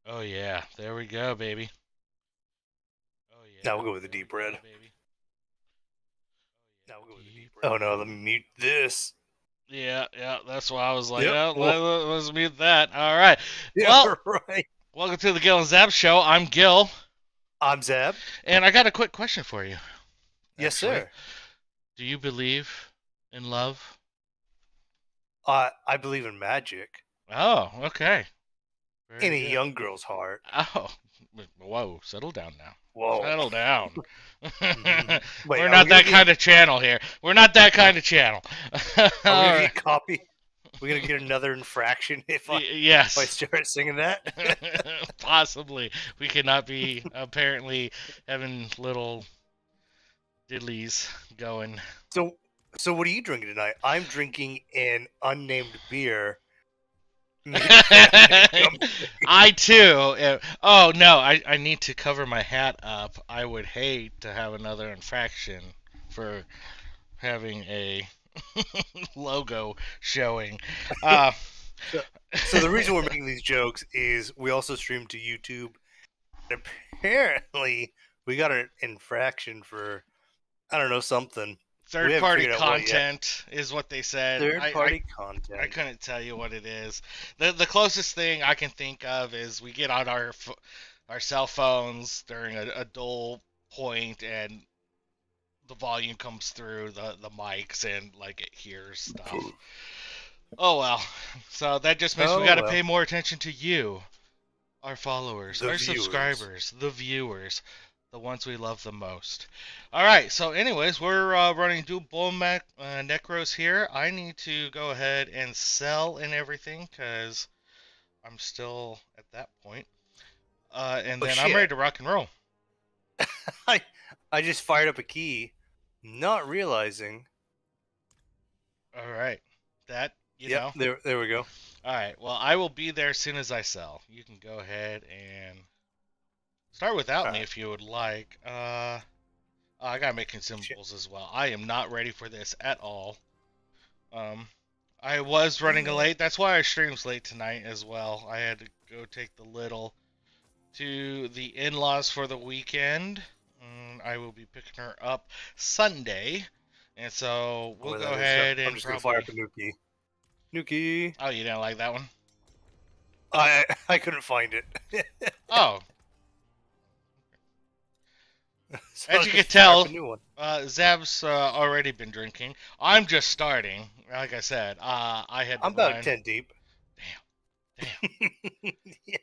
Oh yeah, there we go, baby. Oh yeah, Now we'll go with the there we deep red. go, baby. Now we'll go with the Deep deep red. Oh no, let me red. mute this. Yeah, yeah, that's why I was like, Yep. oh, Whoa. let's mute that. All right. Yeah, Well, right. welcome to the Gill and Zab show. I'm Gil, I'm Zab. and I got a quick question for you. Yes, Actually, sir. do you believe in love? I believe in magic Oh, okay. in Very a good. young girl's heart. Oh, whoa, settle down now. Whoa. Settle down. Wait, We're are we not gonna that get? kind of channel here. We're not that kind of channel. Are we All gonna right. get copy? We're gonna get another infraction if I Yes. start singing that. Possibly. We cannot be apparently having little diddlies going. so, so what are you drinking tonight? I'm drinking an unnamed beer made by unnamed company. I too. Oh no, I need to cover my hat up. I would hate to have another infraction for having a logo showing. Uh, So, so the reason we're making these jokes is we also stream to YouTube. And apparently, we got an infraction for I don't know something. We third haven't party figured out what yet. content is what they said. Third party I content. couldn't tell you what it is. The closest thing I can think of is we get on our cell phones during a dull point and the volume comes through the mics and like it hears stuff. Oh well. So that just means we Oh got to well, pay more attention to you, our followers, the our viewers. subscribers, the viewers, the ones we love the most. All right. So, anyways, we're running dual necros here. I need to go ahead and sell and everything because I'm still at that point. And Oh then I'm ready shit! to rock and roll. I I just fired up a key, not realizing. All right. That you Yep, know. there we go. All right. Well, I will be there as soon as I sell. You can go ahead and start without All me right. if you would like. I gotta make Shit. consumables as well. I am not ready for this at all. Um, I was running Yeah. late. That's why I streams late tonight as well. I had to go take the little to the in-laws for the weekend. I will be picking her up Sunday, and so we'll Where go that is. So ahead I'm and just gonna fire probably. up a new key. New key. Oh, you didn't like that one? I couldn't find it, Oh, so as I'll you can just fire up a tell, new one. Zab's already been drinking. I'm just starting. Like I said, I had to I'm about run. 10 deep. Damn, Yeah,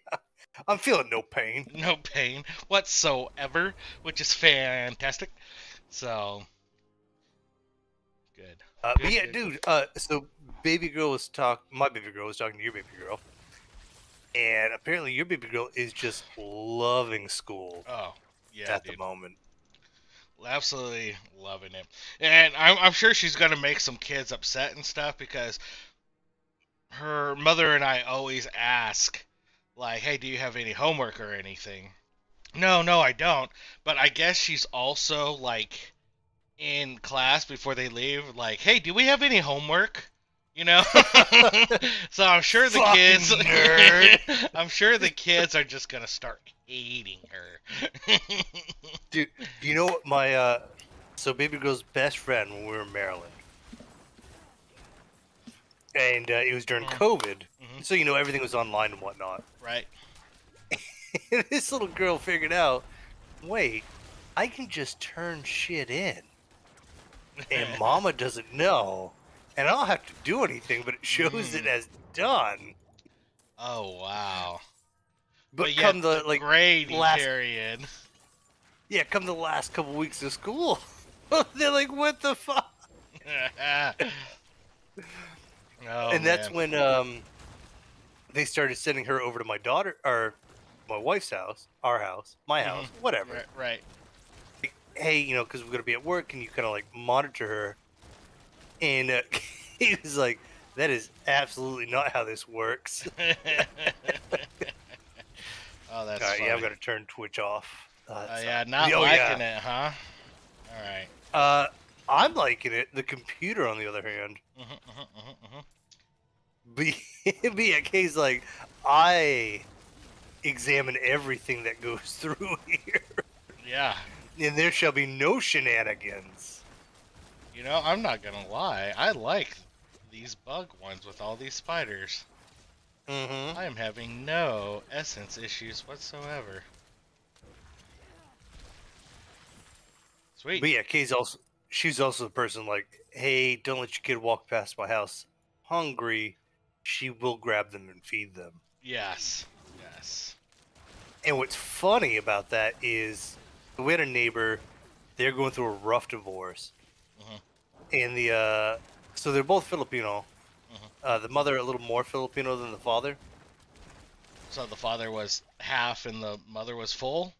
I'm feeling no pain. damn. No pain whatsoever, which is fantastic. So, good. But Good, yeah, good, good. dude. So my baby girl was talking to your baby girl, and apparently your baby girl is just loving school Oh, yeah, at the dude. moment. Absolutely loving it. And I'm sure she's going to make some kids upset and stuff because her mother and I always ask, like, hey, do you have any homework or anything? No, no, I don't. But I guess she's also, like, in class before they leave, like, hey, do we have any homework? You know? So I'm sure the kids Fucking nerd, I'm sure the kids are just gonna start hating her. dude. You know what my so baby girl's best friend when we were in Maryland, and it was during COVID, Mm-hmm. so everything was online and whatnot. Right. And this little girl figured out, wait, I can just turn shit in, and Mama doesn't know, and I don't have to do anything, but it shows it Mm. as done. Oh wow. But But yet come the the grading last period. come the last couple weeks of school, they're like, what the fuck? Oh And that's man. when they started sending her over to my daughter or my wife's house, our house, my Hmm. house, whatever. Right. Right. Hey, because we're gonna be at work, can you kind of like monitor her? And he was like, that is absolutely not how this works. Oh, All that's right, yeah, I've funny. got to turn Twitch off. Yeah, not Oh yeah. liking it, huh? All right. Uh, I'm liking it. The computer, on the other hand, Mm-hmm, mm-hmm, mm-hmm. be be a case like I examine everything that goes through here, Yeah. and there shall be no shenanigans. You know, I'm not gonna lie. I like these bug ones with all these spiders. Mm-hmm. I am having no essence issues whatsoever. Sweet. But yeah, she's also the person like, hey, don't let your kid walk past my house hungry. She will grab them and feed them. Yes. Yes. And what's funny about that is we had a neighbor, they're going through a rough divorce. Mhm. And so they're both Filipino. Mhm. The mother a little more Filipino than the father. So the father was half and the mother was full?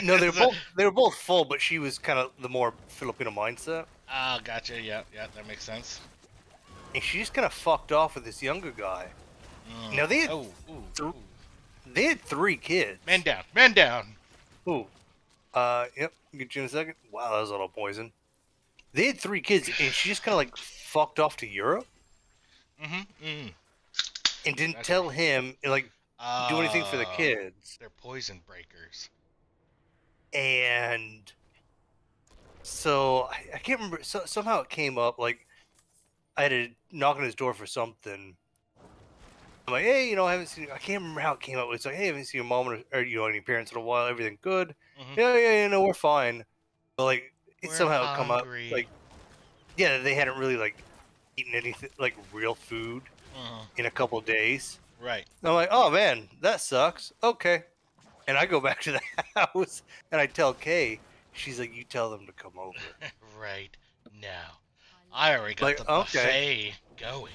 No, they were both full, but she was kind of the more Filipino mindset. Ah, gotcha. Yeah, yeah, that makes sense. And she just kind of fucked off with this younger guy. Mm. Now Oh, ooh, th- ooh. they had 3 kids. Man down, man down. Ooh. Yep. Get you in a second. Wow, that was a little poison. They had 3 kids, and she just kind of like fucked off to Europe Mm-hmm. Mm. and didn't Gotcha. tell him like do anything for the Uh, kids. they're poison breakers. And so I can't remember. So, somehow it came up like I had to knock on his door for something. I'm like, hey, I haven't seen. I can't remember how it came up. It's like, hey, I haven't seen your mom or any parents in a while. Everything good? Mm-hmm. Yeah, no, we're fine. But like, it We're somehow come up hungry. like, yeah, they hadn't really like eaten anything like real food Mm-hmm. in a couple days. Right. And I'm like, oh man, that sucks. Okay. And I go back to the house and I tell Kay, she's like, you tell them to come over. Right now. I already got Like, the okay. buffet going.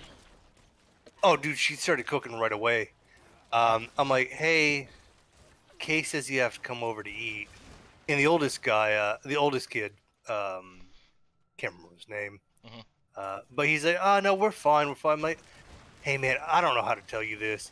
Oh, dude, she started cooking right away. I'm like, hey, Kay says you have to come over to eat. And the oldest kid, can't remember his name, Mm-hmm. but he's like, oh, no, we're fine. We're fine. I'm like, hey, man, I don't know how to tell you this.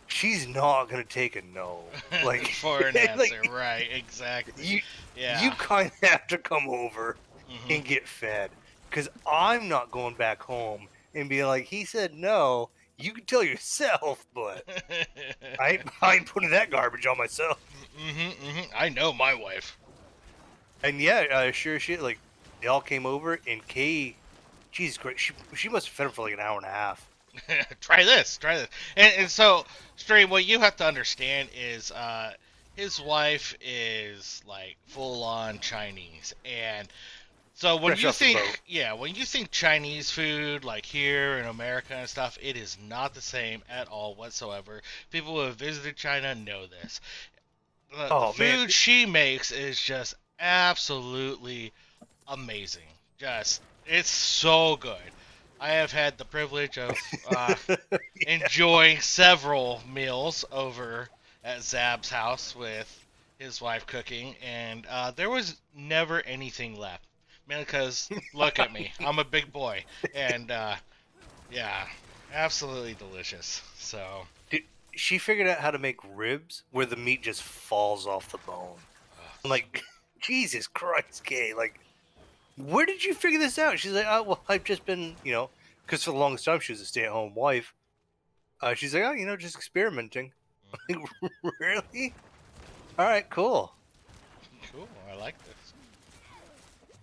She's not going to take a no. Like, For an like, answer, right? Exactly. you Yeah. kind of have to come over Mm-hmm. and get fed. Because I'm not going back home and be like, he said no. You can tell yourself, but I ain't putting that garbage on myself. I know my wife. And yeah, sure as shit, like, they all came over, and Kay, Jesus Christ, she must have fed him for like an hour and a half. Try this, try this. And so, Stray, what you have to understand is his wife is like full on Chinese. And so when Fresh you off the boat. think, yeah, when you think Chinese food, like here in America and stuff, it is not the same at all whatsoever. People who have visited China know this. The Oh, man. food she makes is just absolutely amazing. Just, it's so good. I have had the privilege of enjoying several meals over at Zab's house with his wife cooking, and there was never anything left. Mainly because, look at me, I'm a big boy, and yeah, absolutely delicious. So, Dude, she figured out how to make ribs where the meat just falls off the bone. I'm like, Jesus Christ, Kay, like, where did you figure this out? She's like, oh, well, I've just been, because for the longest time she was a stay-at-home wife. She's like, oh, just experimenting. Like, really? All right, cool. cool, I like this.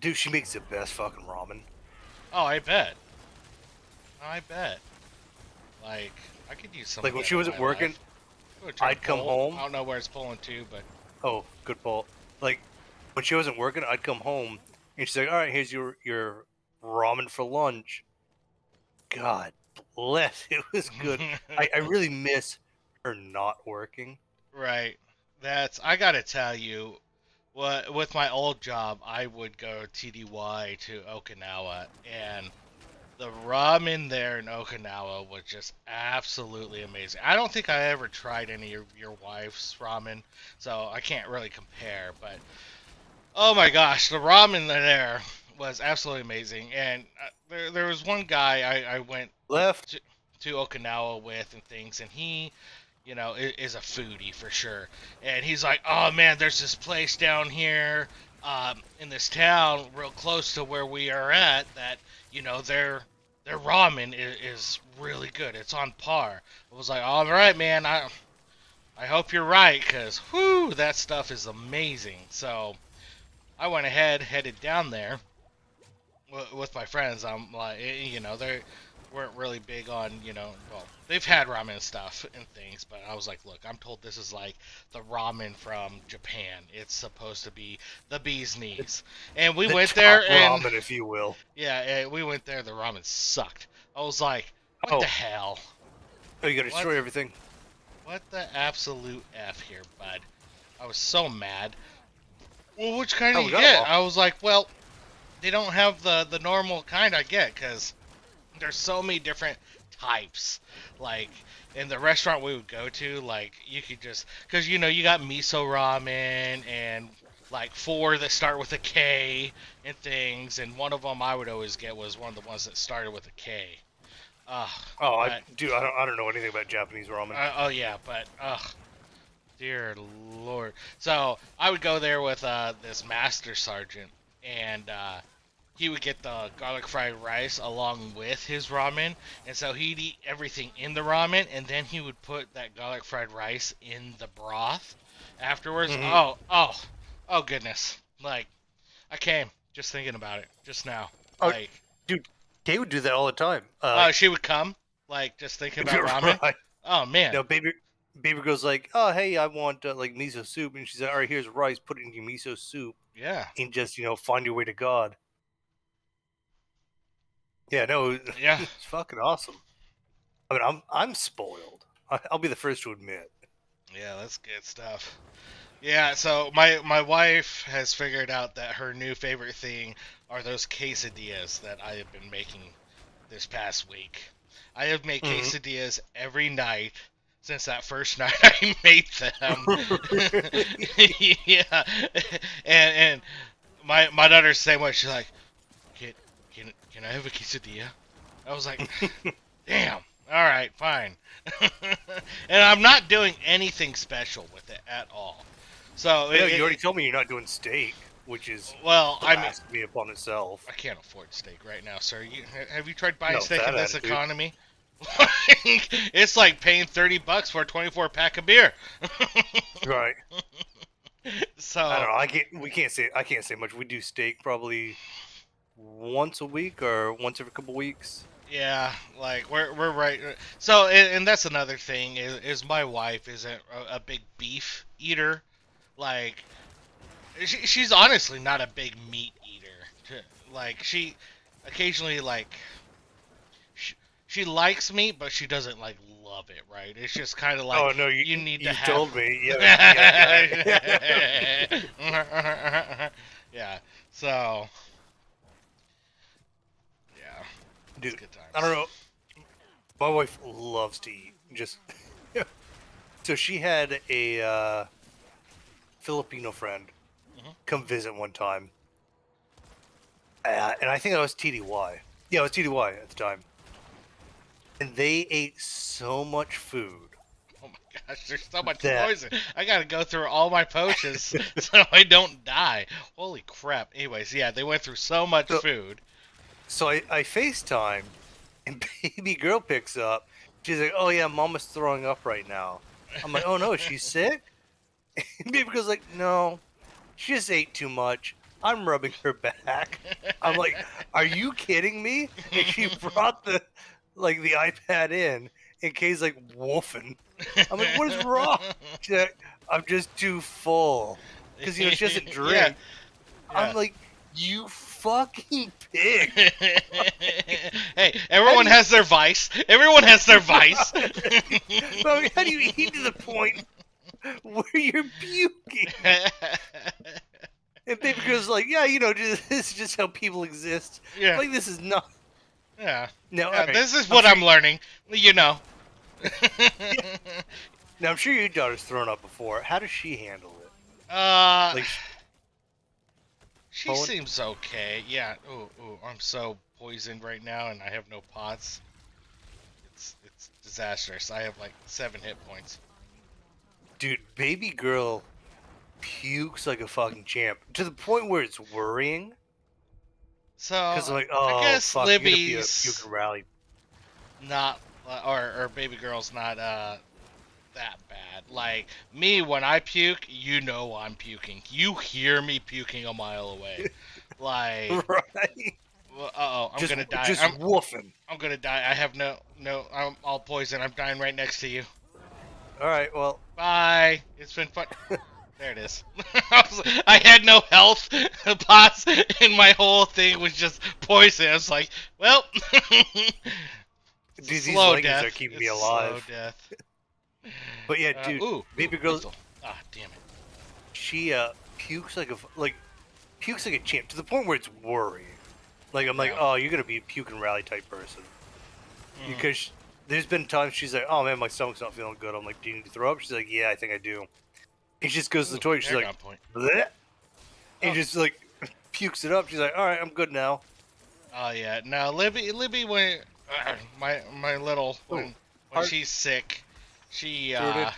Dude, she makes the best fucking ramen. Oh, I bet. I bet. Like, I could use some Like of when that she in wasn't my working, life. Try to I'd come pull. home. I don't know where it's pulling to, but Oh, good Paul. Like when she wasn't working, I'd come home and she's like, "All right, here's your ramen for lunch." God bless, it was good. I really miss her not working. right. I gotta tell you, what with my old job, I would go TDY to Okinawa, and the ramen there in Okinawa was just absolutely amazing. I don't think I ever tried any of your wife's ramen, so I can't really compare. But oh my gosh, the ramen there was absolutely amazing. And there was one guy I went Left. to Okinawa with and things, and he, is a foodie for sure. And he's like, "Oh man, there's this place down here, in this town, real close to where we are at, that their ramen is really good. It's on par." I was like, "All right, man, I hope you're right, because, whew, that stuff is amazing. So I went ahead, headed down there with my friends. I'm like, they weren't really big on, well, they've had ramen stuff and things, but I was like, look, I'm told this is like the ramen from Japan. It's supposed to be the bee's knees. And we The went top there, and ramen, if you will. yeah, we went there. The ramen sucked. I was like, what the Oh, hell? oh, you gotta What? destroy everything. What the absolute F here, bud? I was so mad. Well, which kind do Oh, you we got them get? all. I was like, well, they don't have the normal kind I get, because there's so many different types. Like, in the restaurant we would go to, like, you could just, because, you got miso ramen and, like, four that start with a K and things, and one of them I would always get was one of the ones that started with a K. Ugh, Oh, but, I don't know anything about Japanese ramen. oh yeah, but, ugh. Dear Lord. So I would go there with this master sergeant, and he would get the garlic fried rice along with his ramen, and so he'd eat everything in the ramen, and then he would put that garlic fried rice in the broth afterwards. Mhm. Oh goodness! Like I came just thinking about it just now. Oh, Like dude, they would do that all the time. she would come, like just thinking about ramen. Right. Oh man. No, baby girl's like, oh, hey, I want like miso soup, and she's like, all right, here's rice, put it in your miso soup, Yeah. and just find your way to God. Yeah, no, Yeah. it's fucking awesome. I mean, I'm spoiled. I'll be the first to admit. Yeah, that's good stuff. Yeah, so my wife has figured out that her new favorite thing are those quesadillas that I have been making this past week. I have made Mhm. quesadillas every night since that first night I made them. Yeah, and my daughter's the same way. She's like, can can I have a quesadilla? I was like, damn. All right, fine. And I'm not doing anything special with it at all. So No, you already told me you're not doing steak, which is well, I mean, blasphemy upon itself. I can't afford steak right now, sir. Have you tried buying No, steak in that this attitude. economy? It's like paying $30 for a 24 pack of beer. Right. So I don't know. I can't say much. We do steak probably once a week or once every couple weeks. yeah, like we're right. So and that's another thing is my wife isn't a big beef eater. Like she's honestly not a big meat eater. Like she occasionally like she likes meat, but she doesn't like love it. Right? It's just kind of like Oh no, you need to you have. told me. Yeah. Yeah. So yeah, it's Dude, good I don't times. know. My wife loves to eat. Just so she had a Filipino friend Mhm. come visit one time, and I think that was TDY. Yeah, it was TDY at the time, and they ate so much food Oh my gosh, there's so much that poison. I gotta go through all my potions so I don't die. Holy crap. Anyways, yeah, they went through so much so, food. I FaceTime, and baby girl picks up. She's like, "Oh yeah, Mama's throwing up right now." I'm like, "Oh no, she's sick." And baby girl's like, "No, she just ate too much. I'm rubbing her back." I'm like, "Are you kidding me?" And she brought the iPad in Kay's like woofing. I'm like, "What is wrong?" She's like, "I'm just too full," because she doesn't Yeah, drink. yeah. I'm like, "You fucking pig!" Hey, How do everyone you? has their vice. Everyone has their vice. Well, how do you eat to the point where you're puking? And baby girl's like, "Yeah, this is just how people exist." Yeah, Like, this is not. yeah, No, all yeah. right. This is I'm what sure. I'm learning. You know. Yeah. Now I'm sure your daughter's thrown up before. How does she handle it? uh, Like, she Poland? seems okay. Yeah. Ooh, I'm so poisoned right now, and I have no pots. It's disastrous. I have like 7 hit points. Dude, baby girl pukes like a fucking champ to the point where it's worrying. So Because I'm like, I oh guess fuck, you're gonna Libby's puke and rally. not, or baby girl's not that bad. Like me, when I puke, you know I'm puking. You hear me puking a mile away. Like, Right. well, uh-oh, I'm gonna die. Just woofing. I'm gonna die. I have no. I'm all poison. I'm dying right next to you. All right. Well, Bye. It's been fun. There it is. I had no health pots, and my whole thing was just poison. I was like, well, it's a dude, these slow leggings are death. keeping me It's a slow alive. death. But yeah, dude, Ooh, baby girl, pistol. Ah, damn it. she pukes pukes like a champ to the point where it's worrying. Like I'm like, Yeah. oh, you're gonna be a puke and rally type person Mhm. because there's been times she's like, oh man, my stomach's not feeling good. I'm like, do you need to throw up? She's like, yeah, I think I do. And she just goes to the Ooh, toilet. She's air like, gun point. bleh, and Oh, just like pukes it up. She's like, all right, I'm good now. oh yeah. Now Libby, when my little Oh, when heart she's sick, she throated.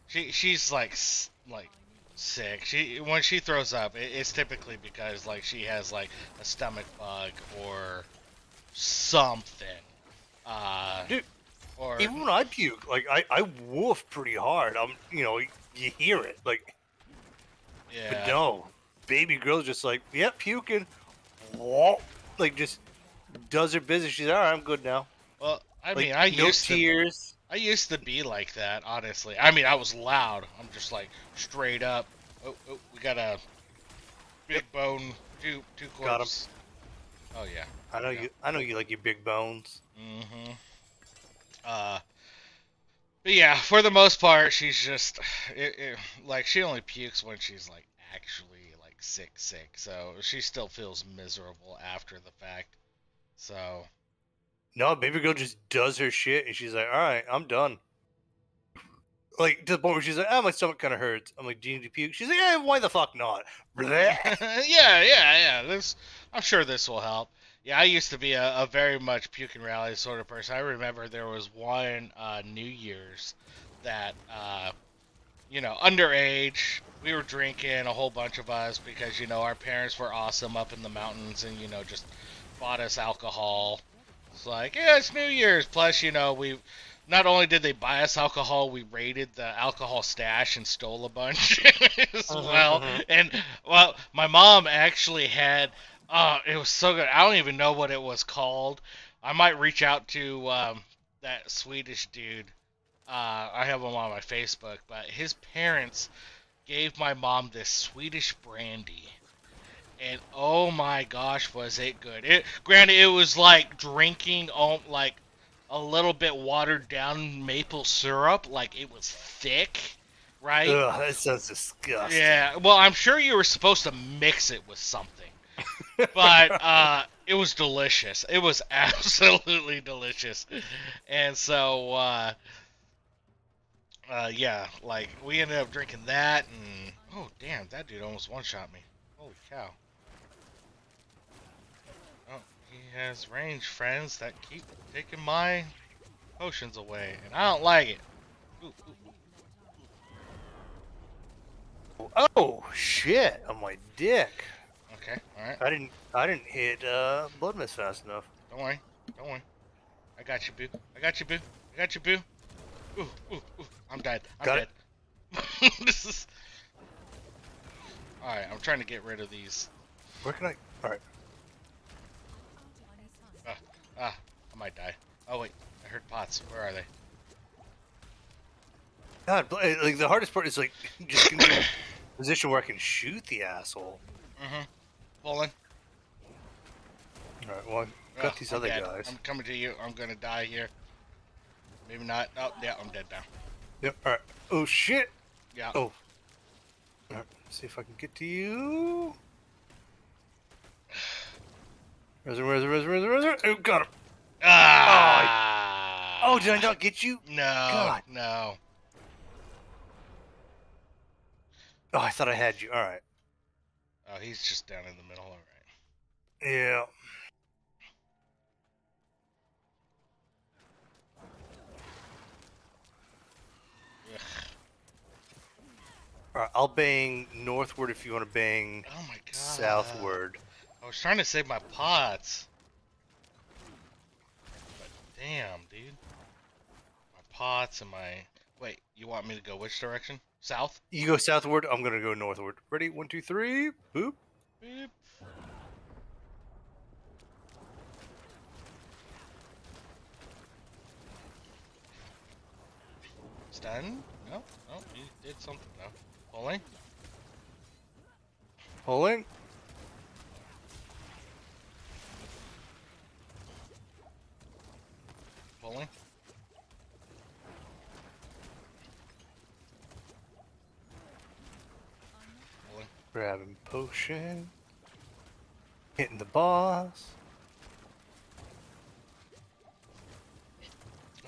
she's like sick. She when she throws up, it's typically because like she has like a stomach bug or something. Uh, Dude, or even when I puke, like I woof pretty hard. You hear it, like, but yeah. no, baby girl's just like, yep, puking, whoa, like just does her business. She's all right, I'm good now. Well, I Like mean, no tears. I used to be like that, honestly. I mean, I was loud. I'm just like straight up. Oh, we got a Yep, big bone, two got him. corpse. Oh yeah, I there know we go. you. I know you like your big bones. Mhm. Uh, but yeah, for the most part, she's just like she only pukes when she's like actually like sick. So she still feels miserable after the fact. So No, baby girl just does her shit, and she's like, all right, I'm done. Like to the point where she's like, oh, my stomach kind of hurts. I'm like, do you need to puke? She's like, yeah, why the fuck not? Blech. yeah. I'm sure this will help. Yeah, I used to be a very much puke and rally sort of person. I remember there was one New Year's that underage. We were drinking, a whole bunch of us, because our parents were awesome up in the mountains, and just bought us alcohol. It's like, yeah, it's New Year's. Plus, we not only did they buy us alcohol, we raided the alcohol stash and stole a bunch as well. Mm-hmm. And well, my mom actually had. It was so good. I don't even know what it was called. I might reach out to that Swedish dude. I have him on my Facebook, but his parents gave my mom this Swedish brandy, and oh my gosh, was it good! Granted, it was like drinking like a little bit watered down maple syrup, like it was thick, right? Ugh, that sounds disgusting. Yeah. Well, I'm sure you were supposed to mix it with something, but it was delicious. It was absolutely delicious, and so yeah, like we ended up drinking that, and oh damn, that dude almost one shot me. Holy cow. Oh, he has range friends that keep taking my potions away, and I don't like it. Ooh. Oh shit! On my dick. Okay, alright. I didn't hit blood mist fast enough. Don't worry. Don't worry. I got you, boo. I got you, boo. I got you, boo. Ooh. I'm dead. I'm Got dead. it. This is... Alright, I'm trying to get rid of these. Where can I? All right. I might die. Oh, wait. I heard pots. Where are they? God, like the hardest part is like just getting in a position where I can shoot the asshole. Mm-hmm. Pulling. All right. Well, I got these I'm other dead. guys. I'm coming to you. I'm gonna die here. Maybe not. Oh, yeah, I'm dead now. Yep. All right. Oh shit. Yeah. Oh. All right. See if I can get to you. Resurrect. Oh, got him. Ah! Oh, did I not get you? No. God. No. Oh, I thought I had you. All right. Oh, he's just down in the middle. All right. Yeah. Ugh. All right. I'll bang northward if you want to bang Oh my god. southward. I was trying to save my pots. But damn, dude. My pots? Am I? Wait, you want me to go which direction? South? You go southward. I'm gonna go northward. Ready? 1, 2, 3. Boop. Beep. Stun? No, no, you did something though. Pulling? Pulling. Pulling? Pulling? Grabbing potion. Hitting the boss.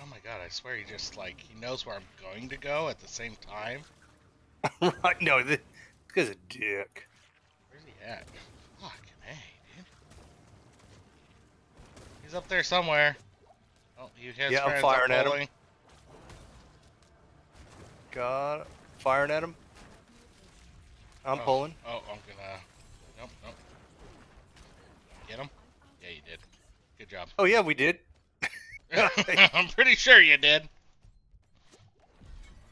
Oh my god, I swear he just like, he knows where I'm going to go at the same time. Right? No, this guy's a dick. Where's he at? Fuck, hey, dude. He's up there somewhere. Oh, you his Yeah, I'm friends firing are at him. pulling. Got it. Firing at him. I'm pulling. Oh, I'm gonna. Nope, nope. Get him? Yeah, you did. Good job. Oh yeah, we did. I'm pretty sure you did.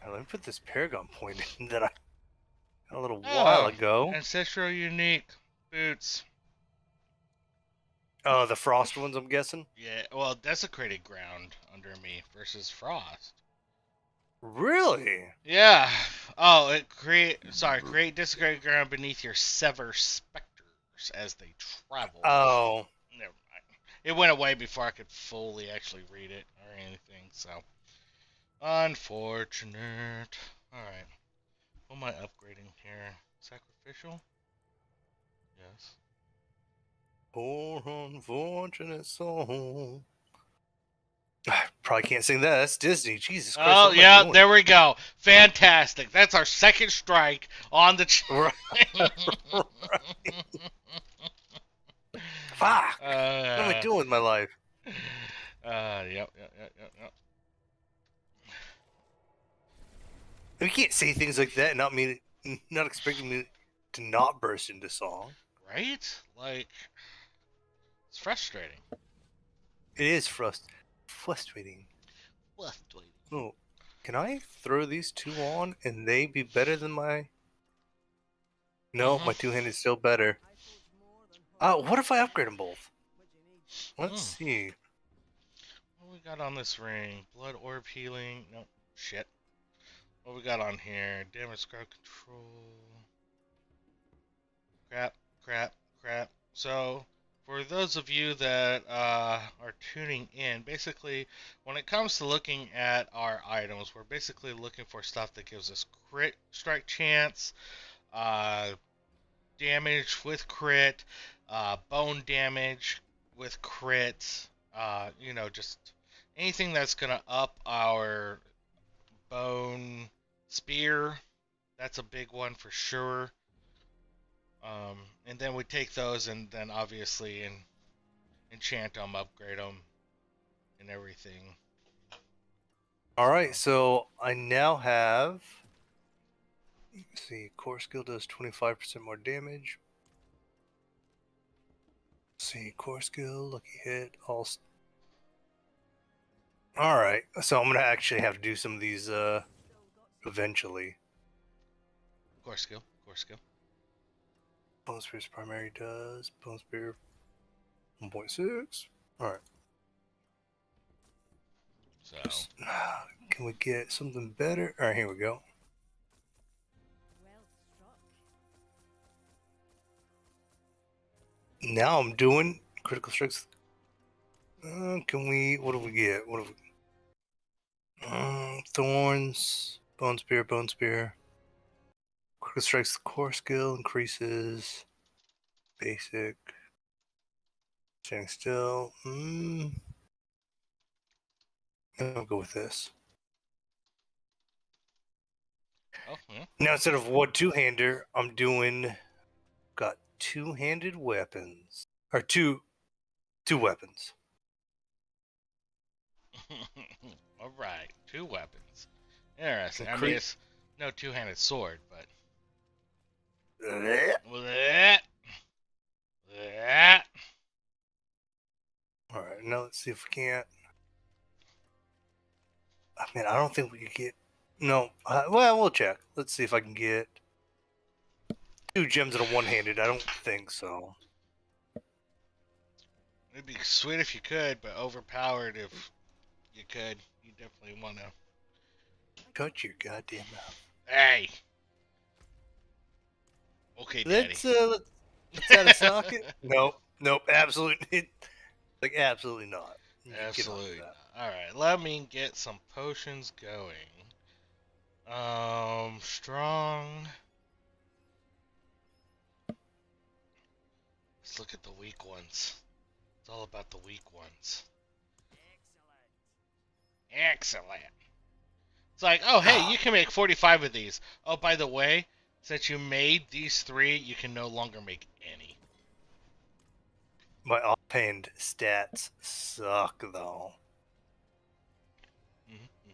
Let me put this Paragon point in that I had a little while ago. Ancestral unique boots. Oh, the frost ones, I'm guessing. Yeah, well, desecrated ground under me versus frost. Really? Yeah. Oh, create desecrated ground beneath your sever specters as they travel. Oh, Never mind. It went away before I could fully actually read it or anything, so. Unfortunate. Alright. What am I upgrading here? Sacrificial? Yes. poor unfortunate soul. Probably can't sing that. That's Disney. Jesus Christ. Oh, what am I yeah, doing? there we go. Fantastic. That's our second strike on the... Right. Fuck. What am I doing with my life? Yep. You can't say things like that and not expecting me to not burst into song. Right? Like, it's frustrating. It is frustrating. Frustrating. Oh, can I throw these two on and they be better than my... No, my two-handed is still better. What if I upgrade them both? Let's see. What we got on this ring? Blood orb healing. Nope. Shit. What we got on here? Damage crowd control. Crap. So, for those of you that are tuning in, basically, when it comes to looking at our items, we're basically looking for stuff that gives us crit strike chance, damage with crit, bone damage with crit, just anything that's going to up our bone spear. That's a big one for sure. And then we take those and then obviously enchant them, upgrade them, and everything. Alright, so I now have... Let's see, core skill does 25% more damage. Let's see, core skill, lucky hit, all... Alright, so I'm gonna actually have to do some of these, eventually. Core skill. Bone Spear's primary does. Bone Spear 1.6. Alright. So, can we get something better? Alright, here we go. Now I'm doing critical strikes. What do we get? Thorns, Bone Spear. Critical strikes, the core skill increases. Basic. Standing still. I'll go with this. oh yeah. Now instead of one two-hander, I'm doing... Got two-handed weapons. Or two weapons. All right, 2 weapons. Interesting. I mean, it's no two-handed sword, but. Alright, now let's see if we can't... I mean, I don't think we could get. No. Well, we'll check. Let's see if I can get 2 gems in a one-handed. I don't think so. It'd be sweet if you could, but overpowered if you could. You definitely want to. Cut your goddamn mouth. Hey. Okay, Daddy. Let's add a socket. Nope, absolutely, absolutely not. You get Absolutely off not. Alright, let me get some potions going. Strong. Let's look at the weak ones. It's all about the weak ones. Excellent. It's like, oh, hey, you can make 45 of these. Oh, by the way, since you made these 3, you can no longer make any. My offhand stats suck though. Mm-hmm.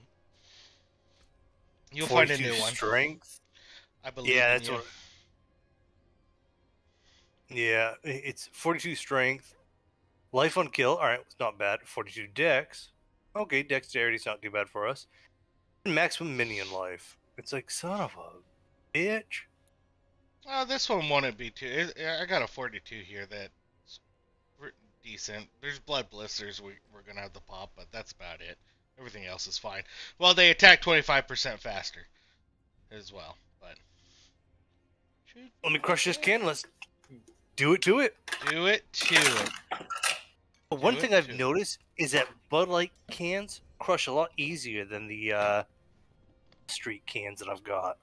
You'll find a 42 new one. Strength. I believe Yeah, in that's you. what. Yeah, it's 42 strength. Life on kill. All right, it's not bad. 42 dex. Okay, dexterity's not too bad for us. And maximum minion life. It's like, son of a bitch. Oh, this one wouldn't be too. I got a 42 here that's decent. There's blood blisters we're gonna have to pop, but that's about it. Everything else is fine. Well, they attack 25% faster as well, but Let me crush this can. Let's do it to it. do it to it. One Do thing it I've to it. noticed is that Bud Light cans crush a lot easier than the street cans that I've got.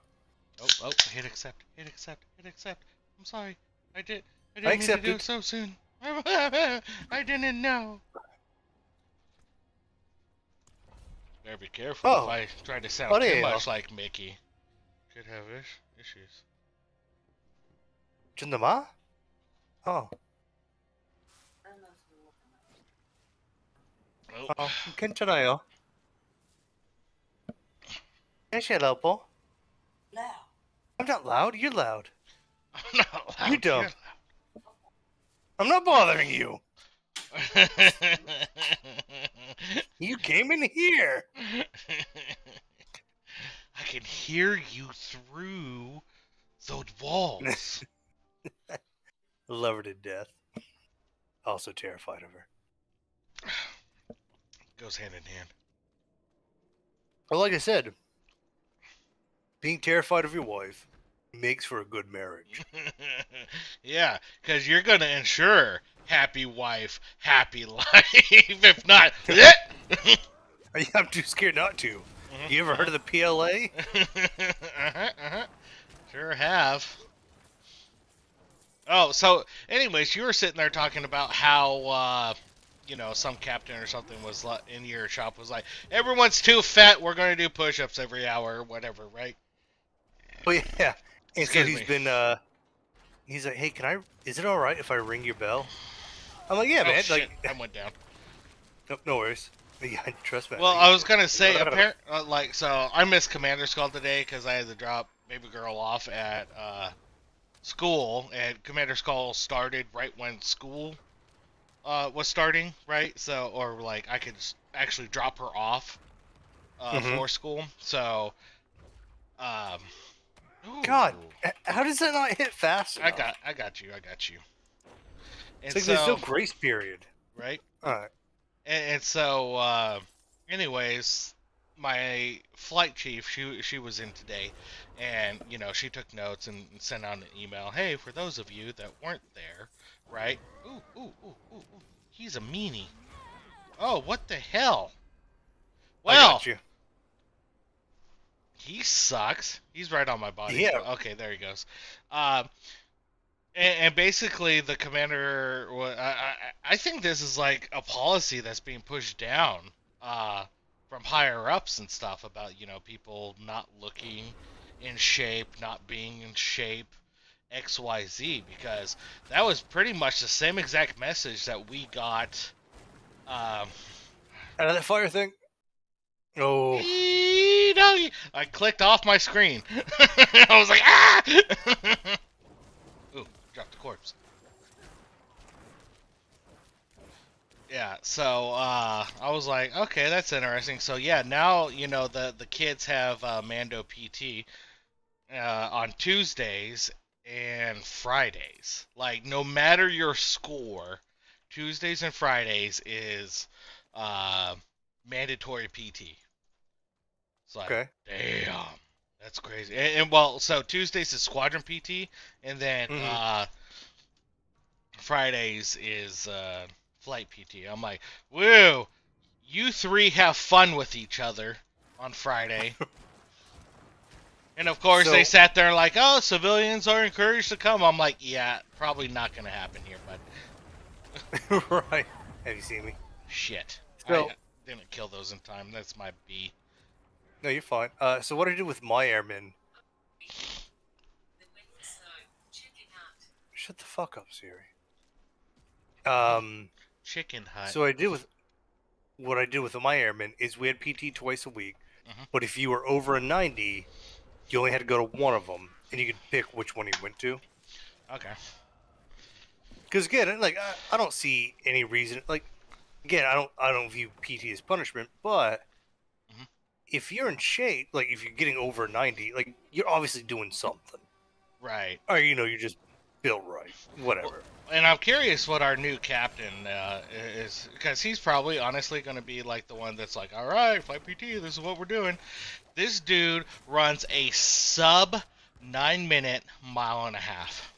Oh, hit accept, hit accept, hit accept. I'm sorry. I didn't mean to do accepted. it so soon. I didn't know. Better be careful if I try to sound too much like Mickey. Could have issues. Chindama? Oh. Oh. 괜찮아요. hello, po. Loud. I'm not loud. You're loud. I'm not loud. You dumb. I'm not bothering you. You came in here. I can hear you through those walls. Love her to death. Also terrified of her. Goes hand in hand. Well, like I said, being terrified of your wife makes for a good marriage. Yeah, because you're going to ensure happy wife, happy life. If not, I'm too scared not to. You ever heard of the PLA? Sure have. Oh, so, anyways, you were sitting there talking about how, some captain or something was in your shop was like, everyone's too fat, we're going to do push-ups every hour or whatever, right? Oh, yeah. And so Excuse me. He's like, hey, is it all right if I ring your bell? I'm like, yeah, man. Shit, I went down. No worries. Yeah, trust me. Well, I was going to say, so I missed Commander Skull today because I had to drop baby girl off at, school, and Commander Skull started right when school was starting, right? So, or like I could actually drop her off for school. So, God, how does that not hit fast enough? I got you. And it's like there's no grace period, right? All right. And so, anyways, my flight chief, she was in today, and she took notes and sent out an email. Hey, for those of you that weren't there, right? Ooh, he's a meanie. Oh, what the hell? Well, I got you. He sucks. He's right on my body. Yeah. Okay, there he goes. And basically, the commander, I think this is like a policy that's being pushed down from higher ups and stuff about, people not looking in shape, not being in shape, XYZ, because that was pretty much the same exact message that we got. Out of that fire thing? Oh. I clicked off my screen. I was like, ah! Ooh, dropped the corpse. Yeah, so I was like, okay, that's interesting. So yeah, now the kids have Mando PT on Tuesdays and Fridays. Like no matter your score, Tuesdays and Fridays is uh, mandatory PT. It's like, Okay. damn, that's crazy. And well, so Tuesdays is Squadron PT, and then Hmm. Fridays is Flight PT. I'm like, woo, you three have fun with each other on Friday. And of course, they So, sat there like, oh, civilians are encouraged to come. I'm like, yeah, probably not going to happen here, but right. Have you seen me? shit. I So, didn't kill those in time. That's my B. no, you're fine. So what I did with my airmen? Shut the fuck up, Siri. Um, Chicken Hut. so I did with what I did with my airmen is we had PT twice a week, Hmm. but if you were over a 90, you only had to go to one of them, and you could pick which one you went to. Okay. Because again, like I don't see any reason. Like again, I don't view PT as punishment, but Hmm. if you're in shape, like if you're getting over 90, like you're obviously doing something, Right. or you're just built right, Well, whatever. and I'm curious what our new captain is, because he's probably honestly going to be like the one that's like, all right, Flight PT, this is what we're doing. This dude runs a sub 9 minute mile and a half.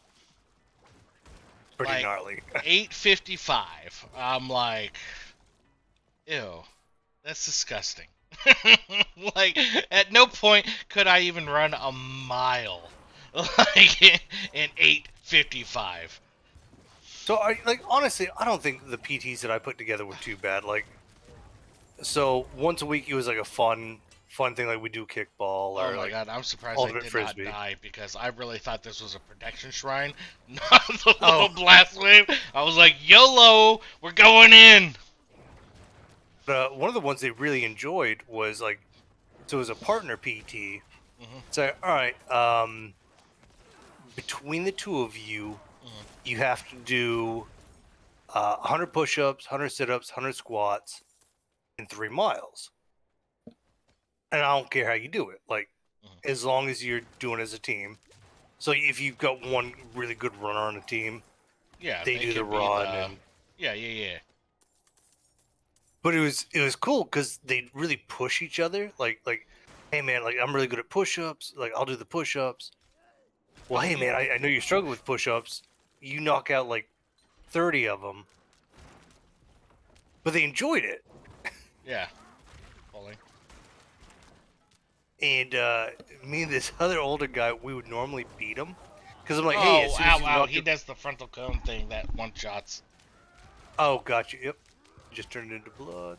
Pretty Like gnarly. 8:55. I'm like, ew, that's disgusting. Like, at no point could I even run a mile like in 8:55. So I like honestly, I don't think the PTs that I put together were too bad. Like, so once a week it was like a fun thing, like we do kickball Oh or my like god, I'm surprised I ultimate did not frisbee. die because I really thought this was a protection shrine, not the little Oh, blast wave. I was like, YOLO, we're going in. one of the ones they really enjoyed was like, so it was a partner PT. Hmm. So all right, between the two of you, Hmm. you have to do 100 push-ups, 100 sit-ups, 100 squats in 3 miles. And I don't care how you do it, like Hmm. as long as you're doing it as a team. So if you've got one really good runner on the team, Yeah, they they do the could be run, the. and Yeah, yeah, yeah. but it was cool because they really push each other. Like, hey man, like I'm really good at push-ups. Like I'll do the push-ups. Well, Oh, hey man, I know you struggle with push-ups. You knock out like 30 of them, but they enjoyed it. yeah. Pulling. And me and this other older guy, we would normally beat him because I'm like, hey, as Oh, soon as ow, you ow. knock He it, does the frontal cone thing that one shots. oh, gotcha, yep, just turned into blood.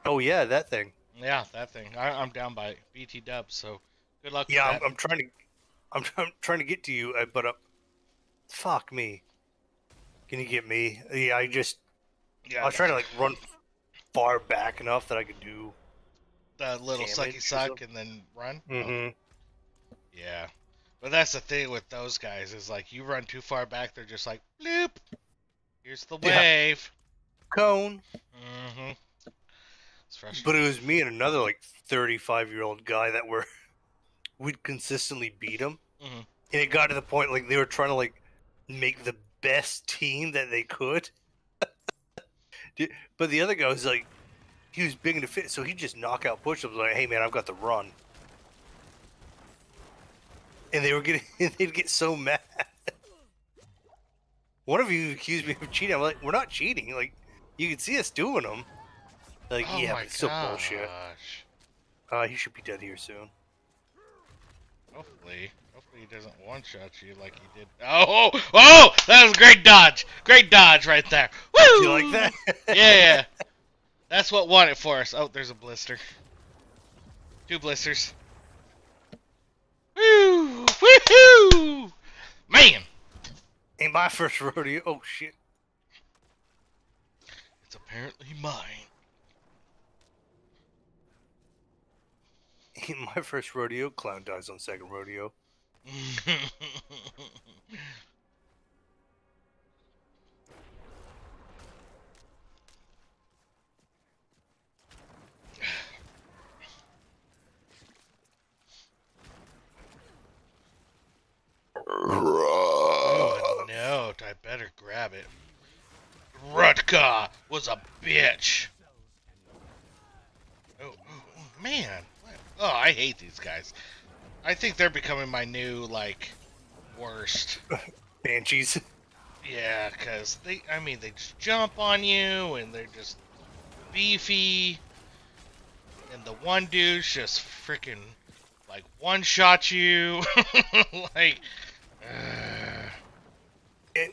Oh yeah, that thing. Yeah, that thing. I'm down by BT dubs, so good luck with Yeah, that. I'm trying to, I'm trying to get to you, but fuck me. Can you get me? Yeah, I Yeah, was trying to like run far back enough that I could do the little sucky damage or suck something. and then run. Oh, Mm-hmm. yeah. But that's the thing with those guys is like you run too far back, they're just like bloop. Here's the Yeah, wave. cone. Mm-hmm. It's But it frustrating. was me and another like 35-year-old guy that were we'd consistently beat him, Mm-hmm. and it got to the point like they were trying to like make the best team that they could. But the other guy was like, he was big into fit, so he'd just knock out push-ups like, hey man, I've got the run. And they were getting, they'd get so mad. One of you accused me of cheating. I'm like, we're not cheating. Like, you can see us doing them. Like, Oh yeah, my but it's still bullshit. gosh. He should be dead here soon. Hopefully he doesn't one shot you like he did. Oh, oh, oh! That was a great dodge. Great dodge right there. Do you like Woo! that? Yeah, that's what won it for us. Oh, there's a blister. Two blisters. Woo! Woohoo! Man, Ain't my first rodeo. Oh shit. it's apparently mine. Ain't my first rodeo. Clown dies on second rodeo. grab it. Rutka was a bitch. Oh, man. Oh, I hate these guys. I think they're becoming my new, like, worst. Banshees. Yeah, because they just jump on you, and they're just beefy, and the one dude's just freaking, like, one-shot you. Like,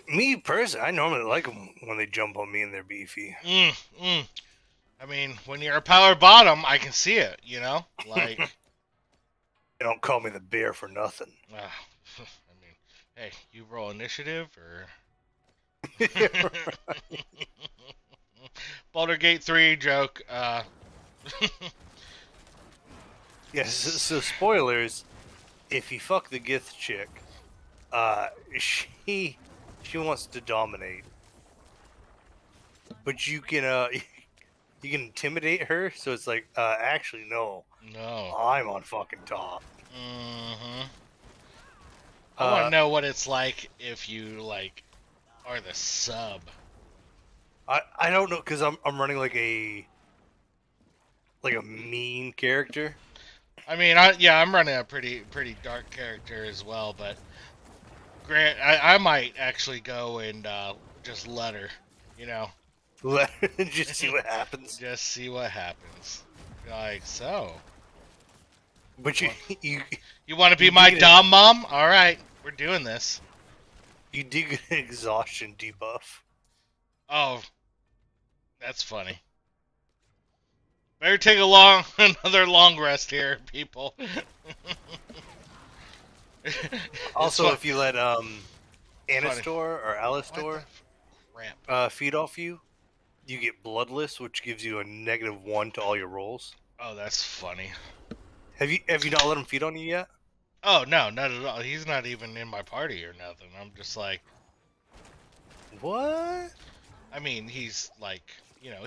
Me personally, I normally like them when they jump on me and they're beefy. mm, mm. I mean, when you're a power bottom, I can see it, you know? Like, They don't call me the bear for nothing. I mean, hey, you roll initiative, or... Baldur's Gate 3 joke, Yes. So spoilers. If you fuck the Gith chick, she wants to dominate, but you can you can intimidate her. So it's like, actually no, no. I'm on fucking top. Mm-hmm. I want to know what it's like if you, like, are the sub. I don't know, because I'm running like a mean character. I mean, I'm running a pretty dark character as well, but Grant, I might actually go and just let her, you know, Just see what happens. just see what happens. Like, so, But you Well, you you want to be you my dig it. dom mom? All right, we're doing this. You dig an exhaustion debuff. Oh, that's funny. Better take another long rest here, people. Also, It's if you let funny. Anastor or What the Alistor crap? feed off you, you get bloodless, which gives you a -1 to all your rolls. Oh, that's funny. Have you not let him feed on you yet? Oh no, not at all. He's not even in my party or nothing. I'm just like, What? I mean, he's like,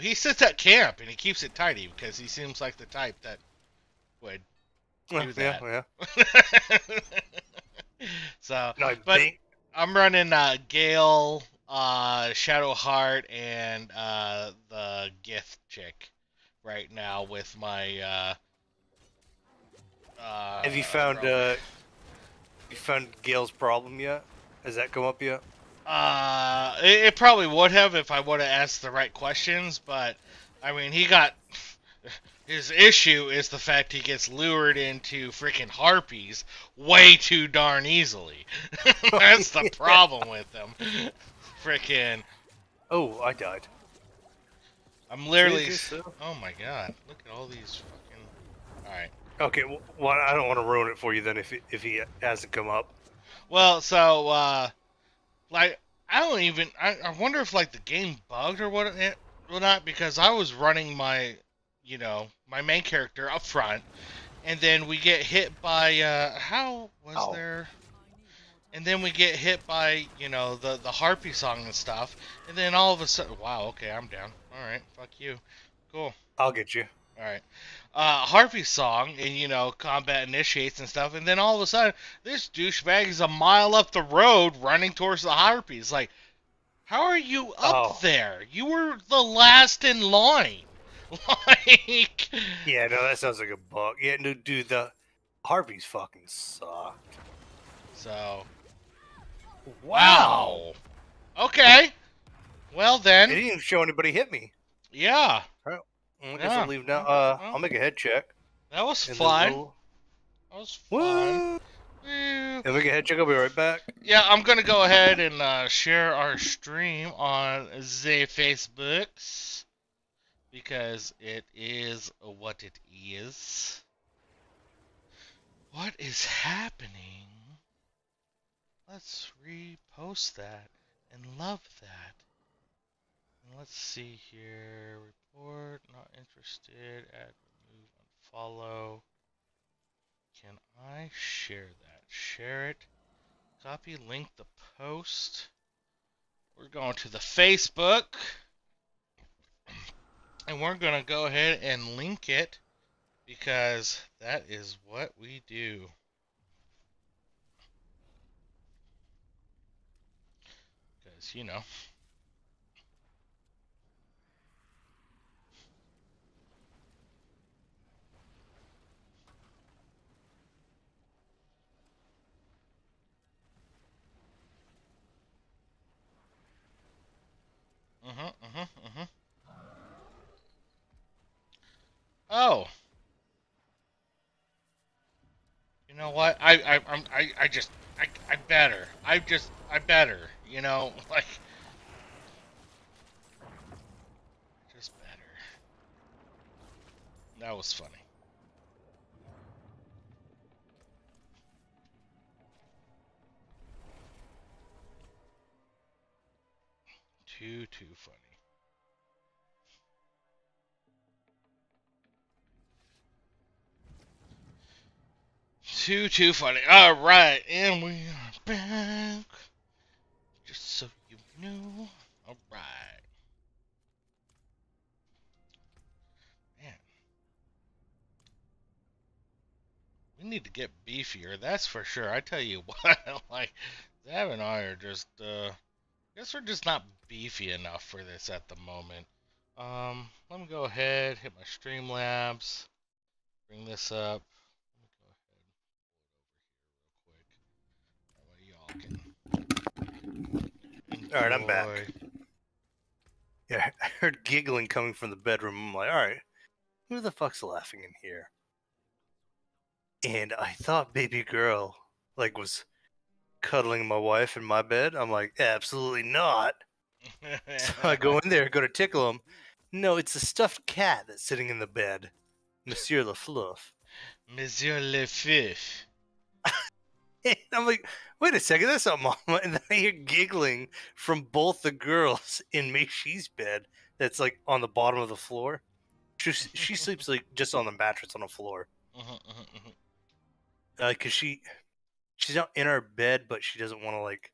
he sits at camp and he keeps it tidy because he seems like the type that would do Yeah, that. yeah. So, No, I but think. I'm running Gale, Shadowheart, and the Gith chick right now with my Have you found rogue. Gale's problem yet? Has that come up yet? It probably would have if I would have asked the right questions, but I mean, his issue is the fact he gets lured into freaking harpies way too darn easily. That's the problem with him. Freaking, Oh, I died. I'm literally. Seriously, so? Oh my god! Look at all these fucking. All right. Okay, well, I don't want to ruin it for you then if he hasn't come up. Well, so like I don't even. I wonder if like the game bugged or what or not, because I was running my my main character up front, and then we get hit by how was Oh. there? And then we get hit by the harpy song and stuff, and then all of a sudden, wow, okay, I'm down. All right, fuck you, cool. I'll get you. All right, harpy song, and combat initiates and stuff, and then all of a sudden, this douchebag is a mile up the road running towards the harpies. Like, how are you up there? You were the last in line. Like, Yeah, no, that sounds like a bug. Yeah, no, dude, the harpies fucking suck. so Wow. Okay. Well It then, didn't even show anybody hit me. yeah. Alright, I guess Yeah. I'll leave now. Well, I'll make a head check. that was And fun. then That was we'll... fun. Woo! Woo. And make a head check. I'll be right back. Yeah, I'm gonna go ahead and share our stream on the Facebooks because it is what it is. What is happening? Let's repost that and love that. And let's see here. Report, not interested, add, remove, unfollow. Can I share that? Share it. Copy, link the post. We're going to the Facebook. And we're going to go ahead and link it because that is what we do. Because It's, you know. Mhm, mhm, mhm. Oh, you know what? I just, I better. I better. You know, like, just better. That was funny. Too funny. Too funny. All right, and we are back. Just so you know. All right, man. We need to get beefier. That's for sure. I tell you what, like Zab and I are just. Guess we're just not beefy enough for this at the moment. Let me go ahead, hit my Streamlabs, bring this up. Let me go ahead and load over here real quick. That way y'all can All right, I'm back. enjoy. Yeah, I heard giggling coming from the bedroom. I'm like, all right, who the fuck's laughing in here? And I thought baby girl like was cuddling my wife in my bed. I'm like, absolutely not. So I go in there, go to tickle him. No, it's a stuffed cat that's sitting in the bed, Monsieur LaFluff. Monsieur Le Fif. And I'm like, wait a second, that's not Mama. And then I hear giggling from both the girls in Maishi's bed that's like on the bottom of the floor. She sleeps like just on the mattress on the floor. Cause she's not in our bed, but she doesn't want to like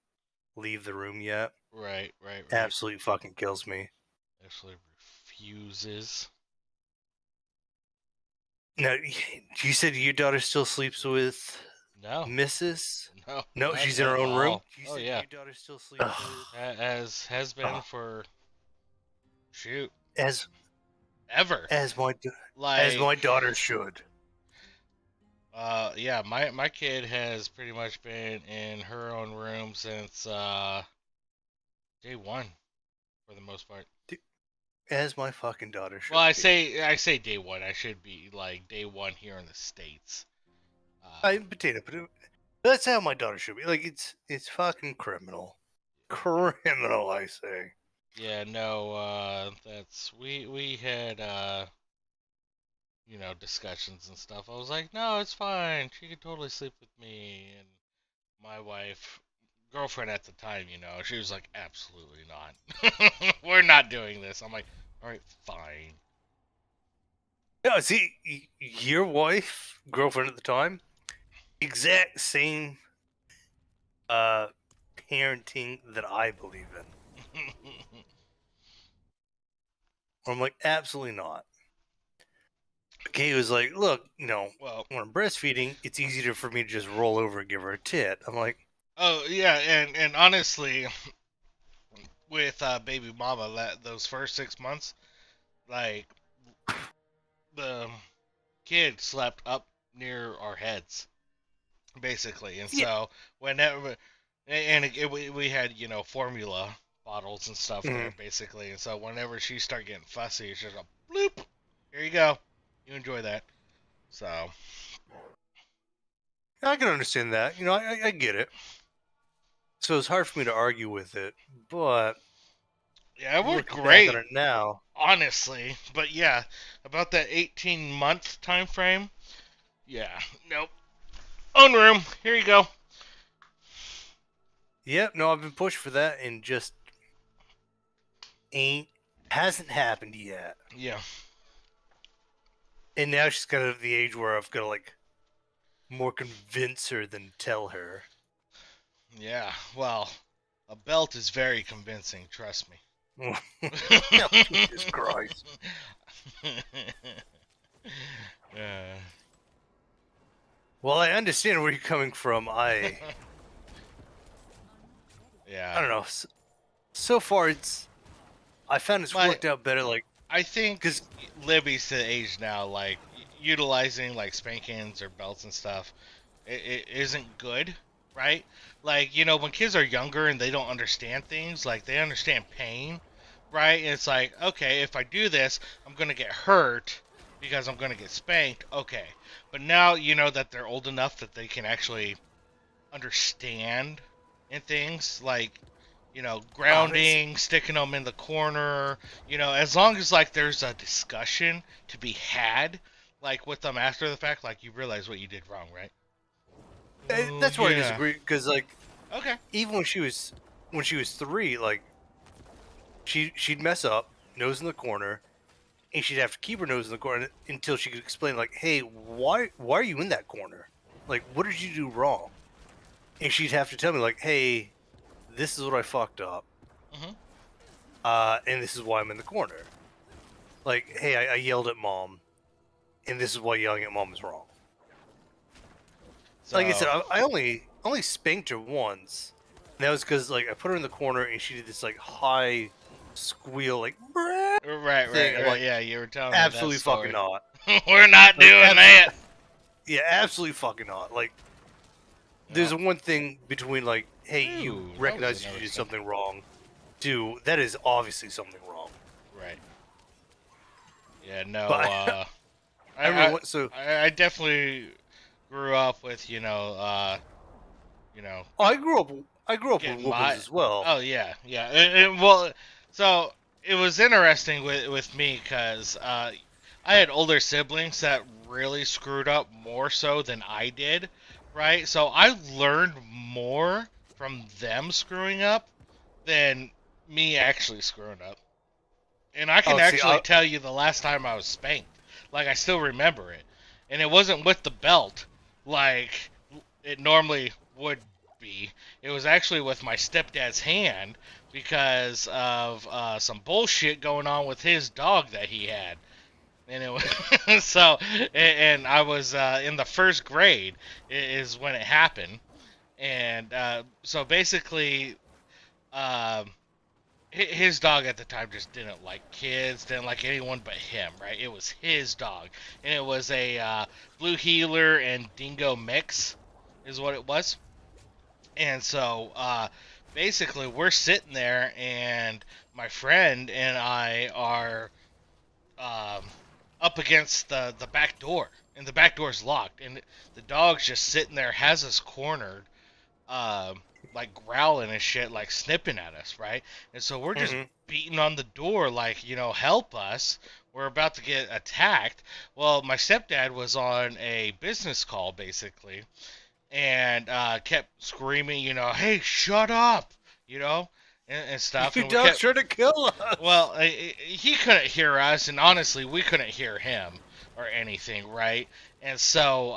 leave the room yet. Right. Absolutely fucking kills me. Actually refuses. Now, you said your daughter still sleeps with No, Mrs. no, No, not she's in at her own room. all. Oh yeah, Your daughter still sleeps with as has been for shoot as ever. as my as Like, my daughter should. yeah, my kid has pretty much been in her own room since day one for the most part. As my fucking daughter Well, should be. I say day one. I should be like day one here in the states. I potato. That's how my daughter should be. Like it's fucking criminal. Criminal, I say. Yeah, no, that's we had you know, discussions and stuff. I was like, no, it's fine. She could totally sleep with me. And my wife, girlfriend at the time, you know, she was like, absolutely not. We're not doing this. I'm like, all right, fine. No, see, your wife, girlfriend at the time, exact same uh parenting that I believe in. I'm like, absolutely not. Kay was like, look, Well, when I'm breastfeeding, it's easier for me to just roll over and give her a tit. I'm like, oh yeah, and honestly, with baby mama, those first 6 months, like the kid slept up near our heads, basically, and yeah. so whenever, and we had formula bottles and stuff there, Mhm. basically, and so whenever she started getting fussy, it's just a bloop. Here you go. You enjoy that. So I can understand that. I get it. So it's hard for me to argue with it, but yeah, it worked looking back on great, it now, honestly. But yeah, about that 18-month time frame. Yeah, nope. Own room. Here you go. yep, no, I've been pushed for that and just ain't hasn't happened yet. Yeah. And now she's kind of the age where I've got to like more convince her than tell her. Yeah. Well, a belt is very convincing. Trust me. Oh, Jesus Christ. uh, Well, I understand where you're coming from. I yeah. don't know. so far I found it's My worked out better. Like, I think because Libby's to the age now, like utilizing like spankings or belts and stuff, it isn't good, right? Like when kids are younger and they don't understand things, like they understand pain, right? And it's like, okay, if I do this, I'm gonna get hurt because I'm gonna get spanked. Okay, but now that they're old enough that they can actually understand in things like it's grounding, sticking them in the corner, as long as like there's a discussion to be had, like with them after the fact, like you realize what you did wrong, right? Oh that's where I yeah. disagree. Because like Okay. even when she was 3, like she'd mess up, nose in the corner, and she'd have to keep her nose in the corner until she could explain, like, hey, why are you in that corner? Like, what did you do wrong? And she'd have to tell me, like, hey, this is what I fucked up, Mhm. and this is why I'm in the corner. Like, hey, I yelled at mom, and this is why yelling at mom is wrong. Like I said, So I only spanked her once, and that was because like I put her in the corner and she did this like high squeal, like "Brrr" right, thing. right, I'm right. like, Yeah, you were telling me that absolutely fucking story. not. We're not Like, doing that. yeah, absolutely fucking not. Like, Yeah. there's one thing between like, hey, you Ooh, that was recognize you another did thing. something wrong, to that is obviously something wrong. Right. Yeah. No. But I I, remember I, what, so I definitely grew up with you know, I grew up with getting whoopings my. as well. Oh yeah, yeah. Well, so it was interesting with me because I had older siblings that really screwed up more so than I did, right? So I learned more from them screwing up than me actually screwing up. And I can Oh, see, actually tell you the last time I was spanked. Like I still remember it. And it wasn't with the belt like it normally would be. It was actually with my stepdad's hand because of some bullshit going on with his dog that he had. And it was so and I was in the first grade is when it happened. And so basically um his dog at the time just didn't like kids, didn't like anyone but him, right? It was his dog, and it was a blue heeler and dingo mix, is what it was. And so basically, we're sitting there, and my friend and I are um, up against the back door, and the back door's locked, and the dog's just sitting there, has us cornered, like growling and shit, like snipping at us, right? And so we're just hmm beating on the door, like, help us. We're about to get attacked. Well, my stepdad was on a business call, basically, and kept screaming, hey, shut up, and stuff. your And we dog's kept, trying to kill us. well, he couldn't hear us, and honestly, we couldn't hear him or anything, right? And so,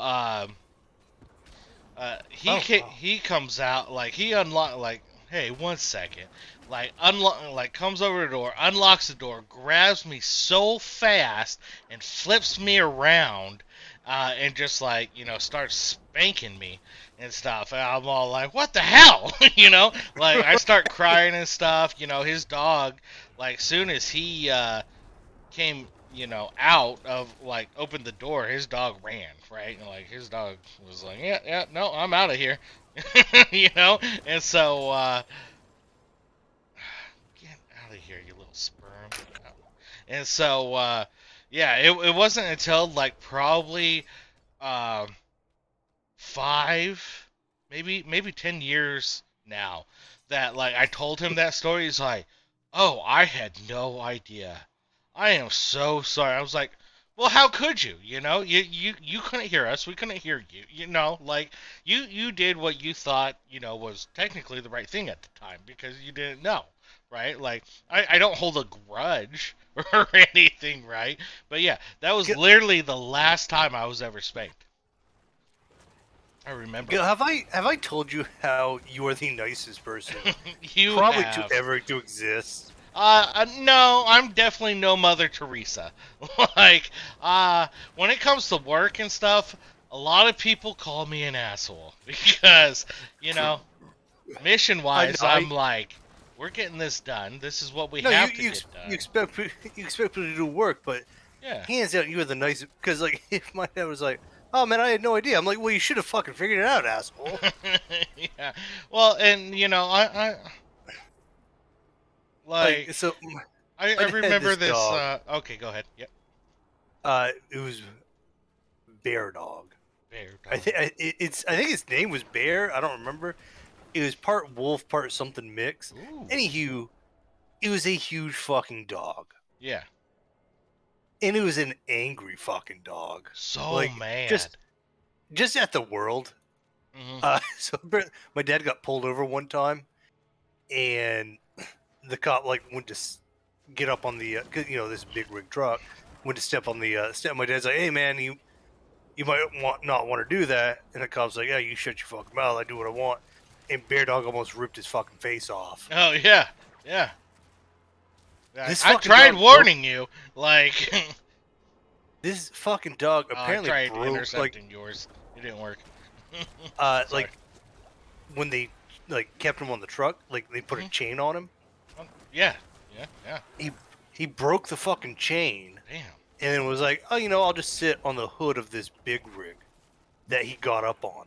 Oh, wow. he comes out like he unlock like hey 1 second like unlock like comes over the door, unlocks the door, grabs me so fast and flips me around, and just like starts spanking me and stuff, and I'm all like what the hell. Like I start crying and stuff. His dog, like soon as he came, out of like opened the door, his dog ran, right? And like his dog was like, yeah, yeah, no, I'm out of here, And so, get out of here, you little sperm. And so, yeah, it wasn't until like probably uh, 5, maybe 10 years now that like I told him that story. He's like, oh, I had no idea. I am so sorry. I was like, well, how could you? You couldn't hear us. We couldn't hear you. Like you did what you thought, was technically the right thing at the time because you didn't know, right? Like I don't hold a grudge or anything, right? But yeah, that was Gil, literally the last time I was ever spanked. I remember Gil, it. have I told you how you are the nicest person You probably to have. ever to exist? No, I'm definitely no Mother Teresa. Like, when it comes to work and stuff, a lot of people call me an asshole because, you know, mission I, wise, I'm I like, we're getting this done. This is what we No, have to get you done. expect you expect people to do work, but Yeah. hands out, you were the nicest. Because like, if my dad was like, "Oh man, I had no idea," I'm like, "Well, you should have fucking figured it out, asshole." Yeah. Well, and I Like, like so I my dad had remember this this. dog. Okay, go ahead. Yep. It was Bear Dog. Bear I dog. think I think its name was Bear. I don't remember. It was part wolf, part something mix. Ooh. Anywho, it was a huge fucking dog, Yeah. and it was an angry fucking dog. So Like mad. just at the world. Hmm. So my dad got pulled over one time, and the cop like went to get up on the 'cause, this big rig truck, went to step on the step. My dad's like, "Hey man, you might not want to do that," and the cop's like, "Yeah, you shut your fucking mouth. I do what I want." And Bear Dog almost ripped his fucking face off. Oh yeah. Yeah. This I fucking tried dog warning you. Like This fucking dog I apparently tried broke intercepting yours. It didn't work. Sorry. like when they like kept him on the truck, like they put a chain on him. Yeah. Yeah. Yeah. He broke the fucking chain Damn. and then was like, "Oh, I'll just sit on the hood of this big rig that he got up on."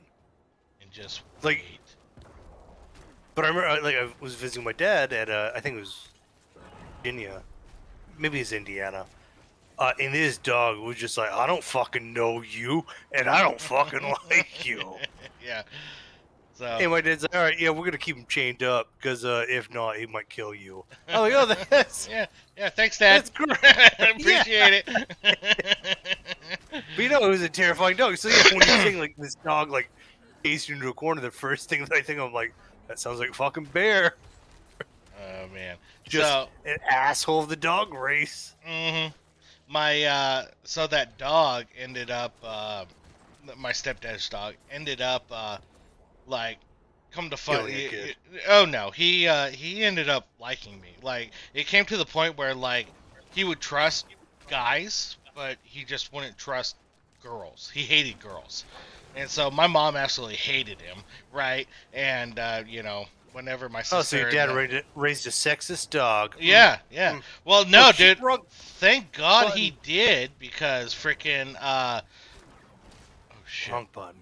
And just Like, wait. but I remember like I was visiting my dad at I think it was Virginia, maybe it's Indiana. And this dog was just like, "I don't fucking know you, and I don't fucking like you." Yeah. So. And my dad's like, "All right, yeah, we're gonna keep him chained up because if not, he might kill you." I'm like, "Oh, that's Yeah. Yeah. Thanks, Dad. that's great." Appreciate it. But it was a terrifying dog. So yeah, when you're saying like this dog like chased you into a corner, the first thing that I think of, like, that sounds like fucking Bear. Oh man. Just So. an asshole of the dog race. Mhm. My so that dog ended up my stepdad's dog ended up like come to find Killing a kid. oh no, he ended up liking me. Like it came to the point where like he would trust guys, but he just wouldn't trust girls. He hated girls. And so my mom absolutely hated him, right? And whenever my sister Oh, so your dad raised a sexist dog. yeah, yeah. Mm. Well, no, Oh, dude. shrug Thank God button. he did because freaking oh shit. Wrong button.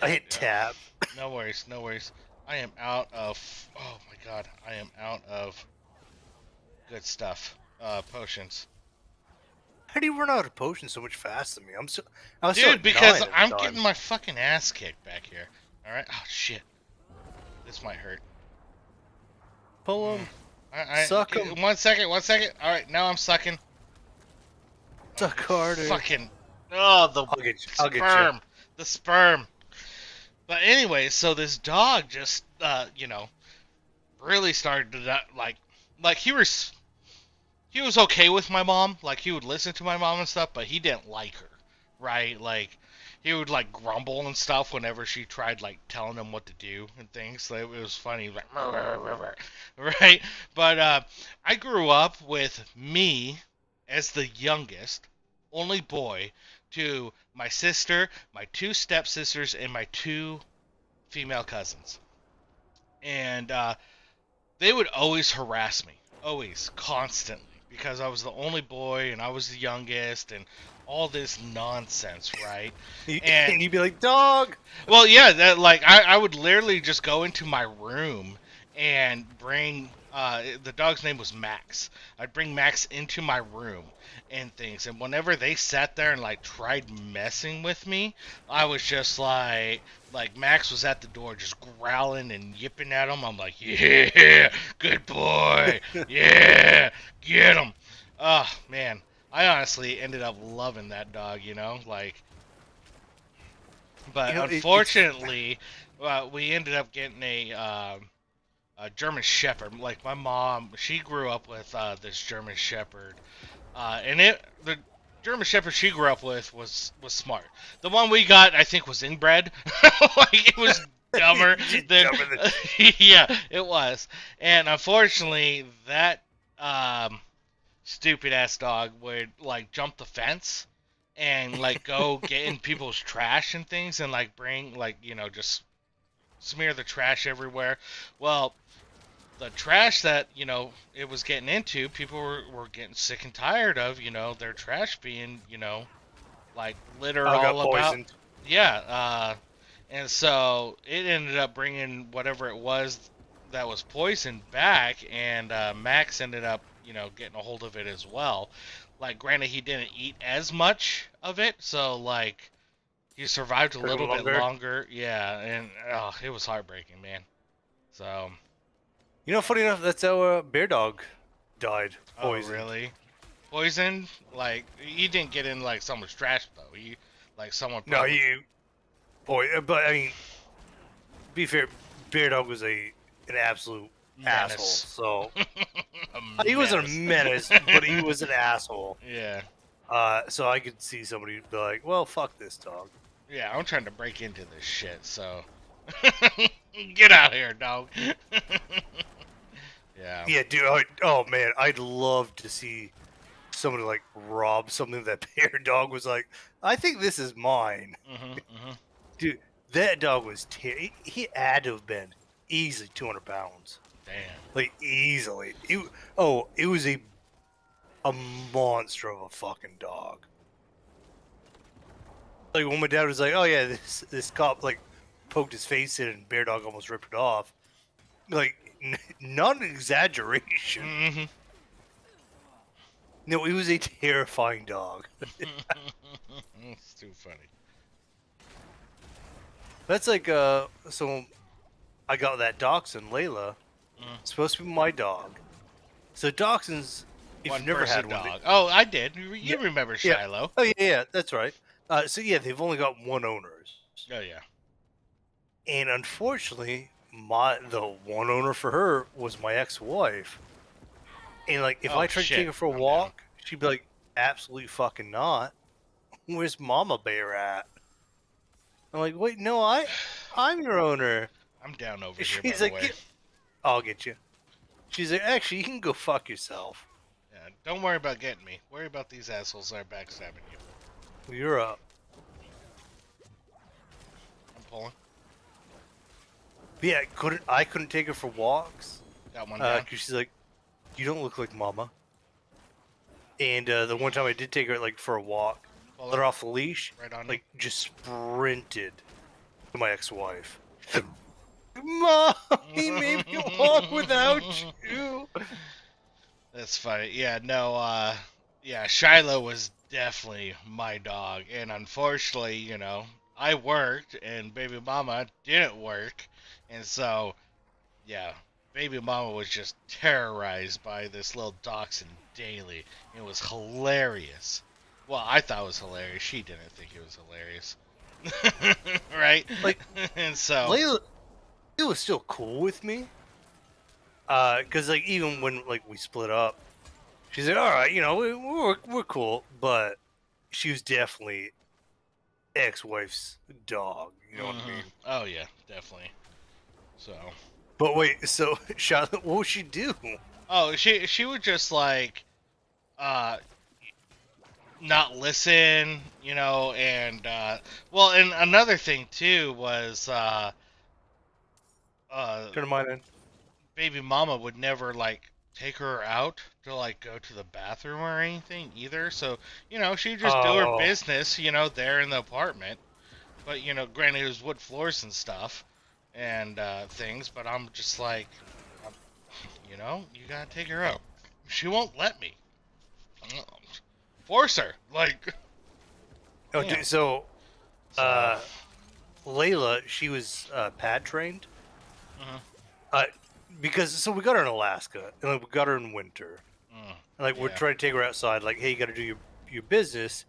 I hit tab. No worries, no worries. I am out of oh my god, I am out of good stuff. Potions. How do you run out of potions so much faster than me? I was still Dude, at because 9 at the I'm time. getting my fucking ass kicked back here. Alright? Oh shit. This might hurt. Pull him. Suck 'em. 1 second, 1 second. Alright, now I'm sucking. Suck harder. Fucking oh the I'll get you. I'll get you. sperm. The sperm. But anyway, so this dog just really started to like he was okay with my mom, like he would listen to my mom and stuff, but he didn't like her, right? Like he would like grumble and stuff whenever she tried like telling him what to do and things. So it was funny, like right? But I grew up with me as the youngest, only boy, to my sister, my two stepsisters, and my two female cousins. And they would always harass me, always, constantly, because I was the only boy and I was the youngest and all this nonsense, right? And you'd be like, "Dog." Well, yeah, that like I would literally just go into my room and bring the dog's name was Max. I'd bring Max into my room and things, and whenever they sat there and like tried messing with me, I was just like Max was at the door just growling and yipping at him. I'm like, yeah, good boy, yeah, get him. Oh man, I honestly ended up loving that dog, like. But unfortunately, we ended up getting a German Shepherd. Like my mom, she grew up with this German Shepherd, and the German Shepherd she grew up with was smart. The one we got, I think, was inbred. Like it was dumber than yeah, it was. And unfortunately, that stupid ass dog would like jump the fence and like go get in people's trash and things and like bring like just smear the trash everywhere. Well, the trash that it was getting into, people were getting sick and tired of their trash being like litter I got all about. poisoned. Yeah, and so it ended up bringing whatever it was that was poisoned back, and Max ended up getting a hold of it as well. Like, granted, he didn't eat as much of it, so like he survived a Took him little bit longer. longer. Yeah, and it was heartbreaking, man. So, You know, funny enough, that's how Bear Dog died, oh poisoned. really? Poisoned? Like, he didn't get in like someone's trash though. He like someone No, probably. but I mean, be fair, Bear Dog was an absolute asshole. Menace. So A he wasn't a menace. menace, but he was an asshole. Yeah. So I could see somebody be like, "Well, fuck this dog." Yeah, I'm trying to break into this shit, so get out here, dog. Yeah. Yeah, dude. Oh man, I'd love to see somebody like rob something that Bear Dog was like, "I think this is mine." Mhm. Mhm. Dude, that dog was he had to have been easily 200 pounds, Damn. like easily. It was a monster of a fucking dog. Like when my dad was like, "Oh yeah, this cop like poked his face in and Bear Dog almost ripped it off." Like, not an exaggeration. Mhm. No, it was a terrifying dog. It's too funny. That's like so I got that dachshund, Layla. Mm. Supposed to be my dog. So dachshunds, if One you've never person had one, dog. Oh, I did. yeah, You remember yeah, Shiloh? oh yeah, that's right. So yeah, they've only got one owners, Oh yeah. and unfortunately, the one owner for her was my ex-wife. And like, if Oh I tried to take shit. her for a I'm down. walk, she'd be like, "Absolutely fucking not. Where's Mama Bear at?" I'm like, "Wait, no, I'm your owner." I'm down over here, by She's the like, way. "I'll get you." She's like, "Actually, you can go fuck yourself. Yeah. Don't worry about getting me. Worry about these assholes that are backstabbing you. Well, you're up." I'm pulling. But yeah, I couldn't take her for walks Got one down. because she's like, "You don't look like Mama." And the one time I did take her like for a walk, let Pulling. her off the leash, Right on like just sprinted to my ex-wife. Mom, he made me walk without you. That's funny. Yeah, no, yeah, Shiloh was definitely my dog. And unfortunately, I worked and baby mama didn't work. And so, yeah, baby mama was just terrorized by this little dachshund daily. It was hilarious. Well, I thought it was hilarious. She didn't think it was hilarious. Right? Like And so, Layla, it was still cool with me. Because like even when like we split up, she's like, "All right, we're cool," but she was definitely ex-wife's dog. You know what I mhm. mean? Oh, yeah, definitely. So. But wait, so Charlotte, what would she do? Oh, she would just like uh not listen, and well, and another thing too was uh Turn mine in. baby mama would never like take her out to like go to the bathroom or anything either. So, she'd just do her Oh, business, there in the apartment. But, granted it was wood floors and stuff and things, but I'm just like um, you gotta take her out. She won't let me. Force her. Like, oh, damn. so So, Layla, she was pad trained. mhm, Uh, because so we got her in Alaska, and like, we got her in winter, mm, and like we're yeah. trying to take her outside. Like, hey, you got to do your business,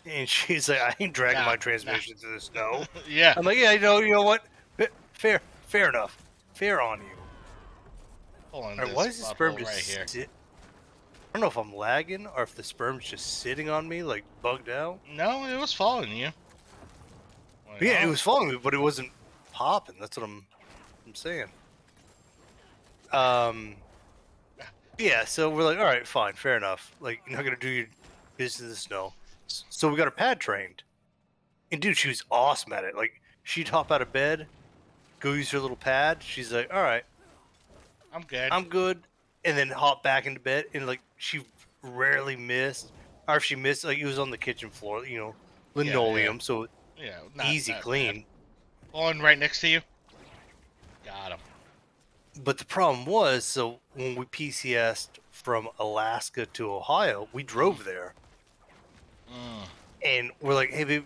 and she's like, "I ain't dragging Nah, my nah. transmission through the snow." Yeah. I'm like, "Yeah, you know what? Fair enough. Fair on you." Pulling All right, why this is the sperm butthole just right here. sit? I don't know if I'm lagging or if the sperm's just sitting on me, like bugged out. No, it was following you. Like, But yeah, it oh, was following me, but it wasn't popping. That's what I'm saying. Um, yeah. So we're like, all right, fine, fair enough. Like, you're not gonna do your business in the snow. So we got her pad trained, and dude, she was awesome at it. Like, she'd hop out of bed, go use her little pad. She's like, all right. I'm good. I'm good, and then hop back into bed, and like she rarely missed, or if she missed, like it was on the kitchen floor, Yeah, yeah, linoleum, so yeah. easy Not bad. clean. One right next to you. Got him. But the problem was, so when we PCS'd from Alaska to Ohio, we Mm, drove there, mm. and we're like, hey, babe,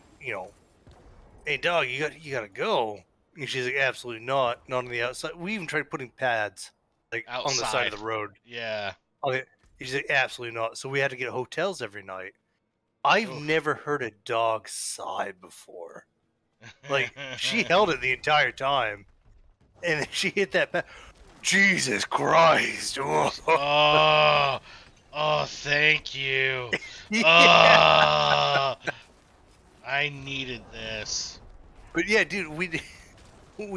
hey, dog, you gotta go. And she's like, absolutely not on the outside. We even tried putting pads like on the side of Outside. the road. Yeah. Okay, she's like, absolutely not. So we had to get hotels every night. I've Oof. never heard a dog sigh before. Like she held it the entire time, and then she hit that. Jesus Christ! Oh, oh, thank you. Yeah. Oh, I needed this. But yeah, dude, we'd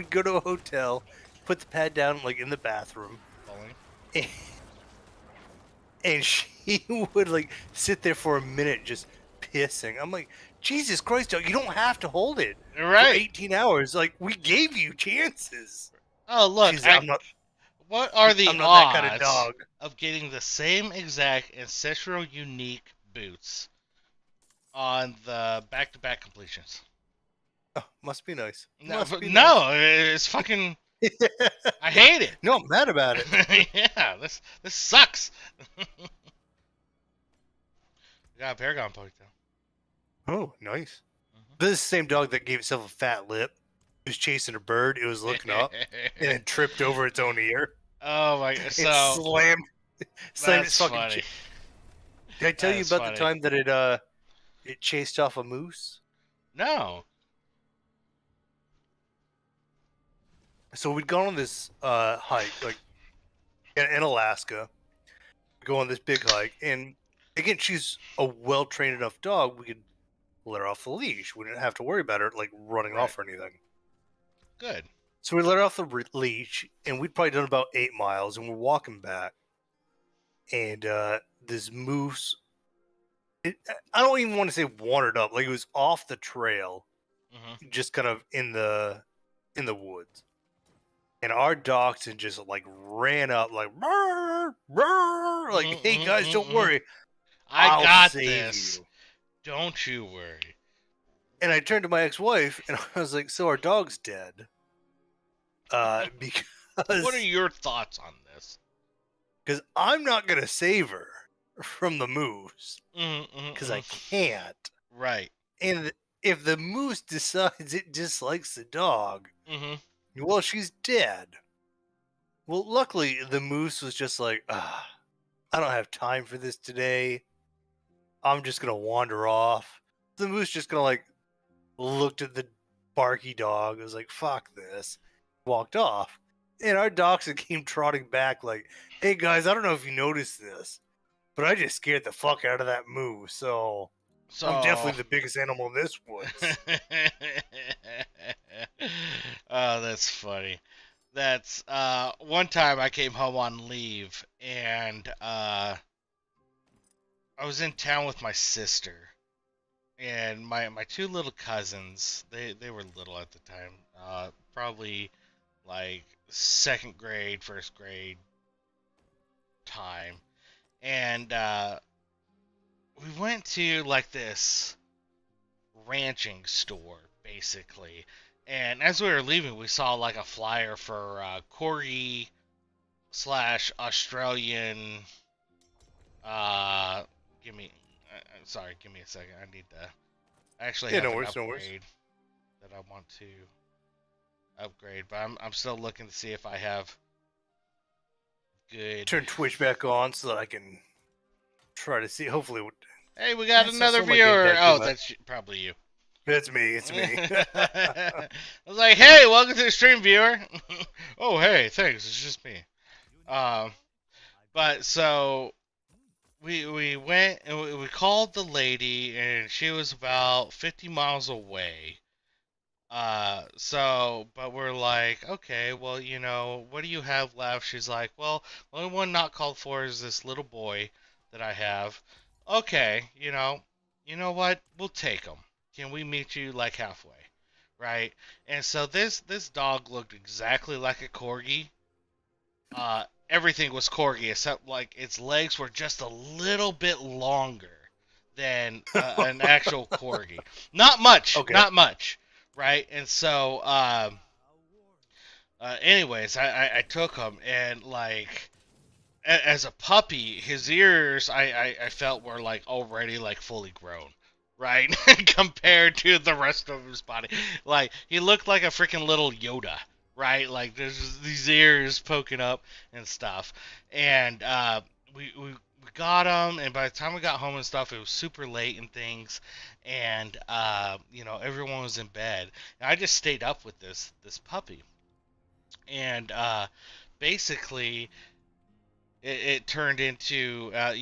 go to a hotel, put the pad down like in the bathroom, Bowling. and, and she would like sit there for a minute just pissing. I'm like, Jesus Christ, dog, you don't have to hold it for Right. 18 hours. Like we gave you chances. Oh, look, She's like, what are the I'm not that kind of odds dog. of getting the same exact ancestral unique boots on the back-to-back completions? Oh, must be nice. No, Must be nice. no, it's fucking. I hate it. No, I'm mad about it. Yeah, this sucks. Got a Paragon ponytail. Oh, nice. This is the same dog that gave itself a fat lip. It was chasing a bird. It was looking up and it tripped over its own ear. Oh my! It So slammed its that's fucking. funny. Did I tell you That's about the funny. time that it chased off a moose? No. So we'd gone on this hike, like in Alaska. Go on this big hike, and again, she's a well trained enough dog. We could let her off the leash. We didn't have to worry about her like running Right. off or anything. Good. So we let her off the leash, and we'd probably done about 8 miles, and we're walking back, and this moose. I don't even want to say wandered up, like it was off the trail, Hmm. just kind of in the woods. And our dachshund just like ran up, like, "Rrr, rrr," like, hey guys, don't Hmm. worry, I I'll got save this. you. Don't you worry. And I turned to my ex-wife and I was like, so our dog's dead. What are Because your thoughts on this? I'm not gonna save her from the moose because I Mm-hmm. can't. Right. And if the moose decides it dislikes the dog, Mm-hmm. well, she's dead. Well, luckily the moose was just like, I don't have time for this today. I'm just gonna wander off. The moose just gonna like looked at the barky dog. Was like, fuck this. Walked off. And our dachshund came trotting back like, hey guys, I don't know if you noticed this, but I just scared the fuck out of that moose. So I'm So. definitely the biggest animal in this woods. Oh, that's funny. That's one time I came home on leave and I was in town with my sister and my two little cousins. They were little at the time. Probably like second grade, first grade time. And we went to like this ranching store basically. And as we were leaving, we saw like a flyer for corgi slash Australian. Uh, give me. Sorry, give me a second. I need to. I actually Yeah, have no an worries, no worries. upgrade that I want to upgrade, but I'm still looking to see if I have good. Turn Twitch back on so that I can try to see. Hopefully, Hey, we got it's not another sound like Game viewer. Dad too Oh, much. that's probably you. It's me. It's me. I was like, hey, welcome to the stream, viewer. Oh, hey, thanks. It's just me. Um, but so we went and we called the lady, and she was about 50 miles away. But we're like, okay, well, what do you have left? She's like, well, the only one not called for is this little boy that I have. Okay, you know what? We'll take him. Can we meet you like halfway? Right? And so this dog looked exactly like a corgi. everything was corgi except like its legs were just a little bit longer than an actual corgi. Not much, Okay. not much, right? And so, anyways, I took him and like as a puppy, his ears I felt were like already like fully grown, right? Compared to the rest of his body. Like he looked like a freaking little Yoda, right? Like there's these ears poking up and stuff. And we got him, and by the time we got home and stuff, it was super late and things. And everyone was in bed. And I just stayed up with this puppy. And basically it turned into I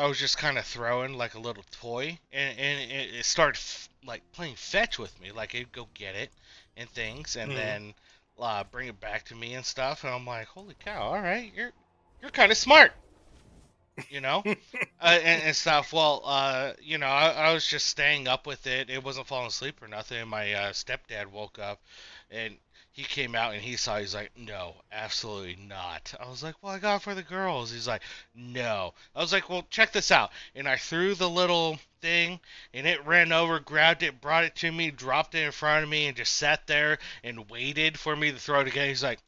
was just kind of throwing like a little toy, and it started like playing fetch with me. Like it'd go get it and things, and Mm. then bring it back to me and stuff. And I'm like, holy cow! All right, you're kind of smart, you know, and stuff. Well, I was just staying up with it. It wasn't falling asleep or nothing. And my stepdad woke up, and he came out and he saw. He's like, no, absolutely not. I was like, well, I got it for the girls. He's like, no. I was like, well, check this out. And I threw the little thing, and it ran over, grabbed it, brought it to me, dropped it in front of me, and just sat there and waited for me to throw it again. He's like,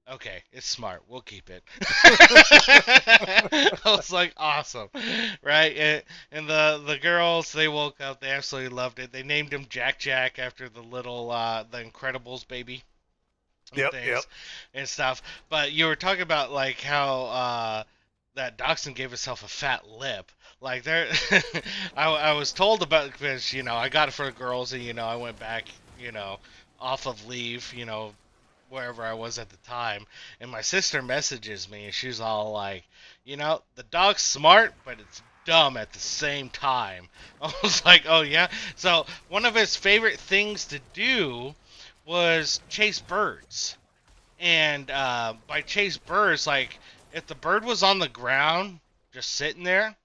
okay, it's smart. We'll keep it. I was like, awesome, right? And the girls, they woke up. They absolutely loved it. They named him Jack Jack after the little the Incredibles baby and Yep. Yep. things and stuff. But you were talking about like how that Dachshund gave itself a fat lip. Like there, I was told about because I got it for the girls and I went back off of leave wherever I was at the time, and my sister messages me, and she's all like, the dog's smart, but it's dumb at the same time. I was like, oh yeah? So one of his favorite things to do was chase birds. And by chase birds, like, if the bird was on the ground, just sitting there,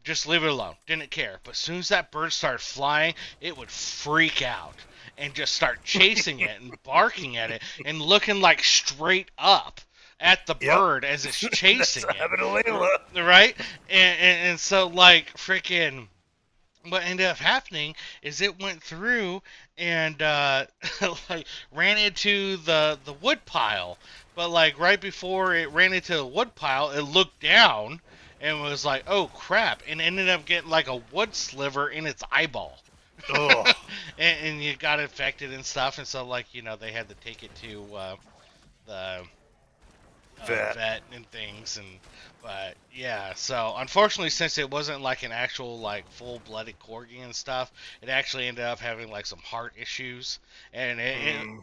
just leave it alone. Didn't care. But as soon as that bird started flying, it would freak out and just start chasing it and barking at it and looking like straight up at the Yep. bird as it's chasing That's it. what happened to Layla. Right? And so, like, freaking what ended up happening is it went through and like ran into the wood pile, but like right before it ran into the wood pile, it looked down and was like, "Oh crap!" and ended up getting like a wood sliver in its eyeball. Oh, and you got infected and stuff, and so like they had to take it to the vet. vet and things, and but yeah, so unfortunately, since it wasn't like an actual like full-blooded corgi and stuff, it actually ended up having like some heart issues, and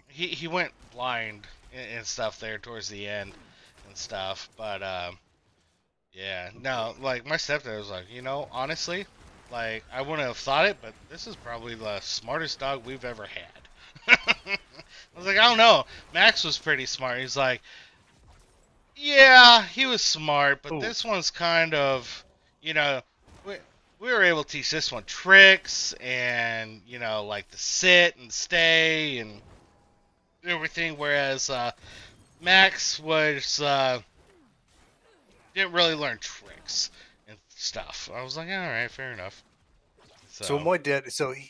he went blind and stuff there towards the end and stuff. But yeah, no, like my stepdad was like, honestly, like I wouldn't have thought it, but this is probably the smartest dog we've ever had. I was like, I don't know. Max was pretty smart. He's like, yeah, he was smart, but Ooh. this one's kind of, we, we were able to teach this one tricks and, like the sit and stay and everything, whereas Max was, didn't really learn tricks and stuff. I was like, alright, fair enough. So my dad,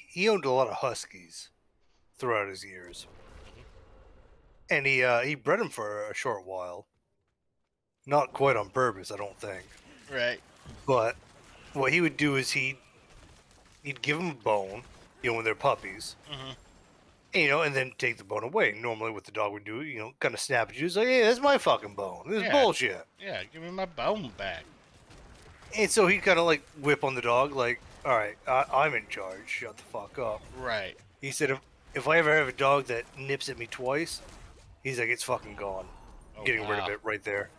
he owned a lot of huskies throughout his years, and he bred them for a short while. Not quite on purpose, I don't think. Right. But what he would do is he'd give them a bone, when they're puppies, Mhm. and then take the bone away. Normally, what the dog would do, kind of snap at you, like, "Hey, that's my fucking bone. This is Yeah. bullshit." Yeah, give me my bone back. And so he'd kind of like whip on the dog, like, "All right, I'm in charge. Shut the fuck up." Right. He said, if I ever have a dog that nips at me twice, he's like, it's fucking gone. Oh, Getting rid of wow. it right there.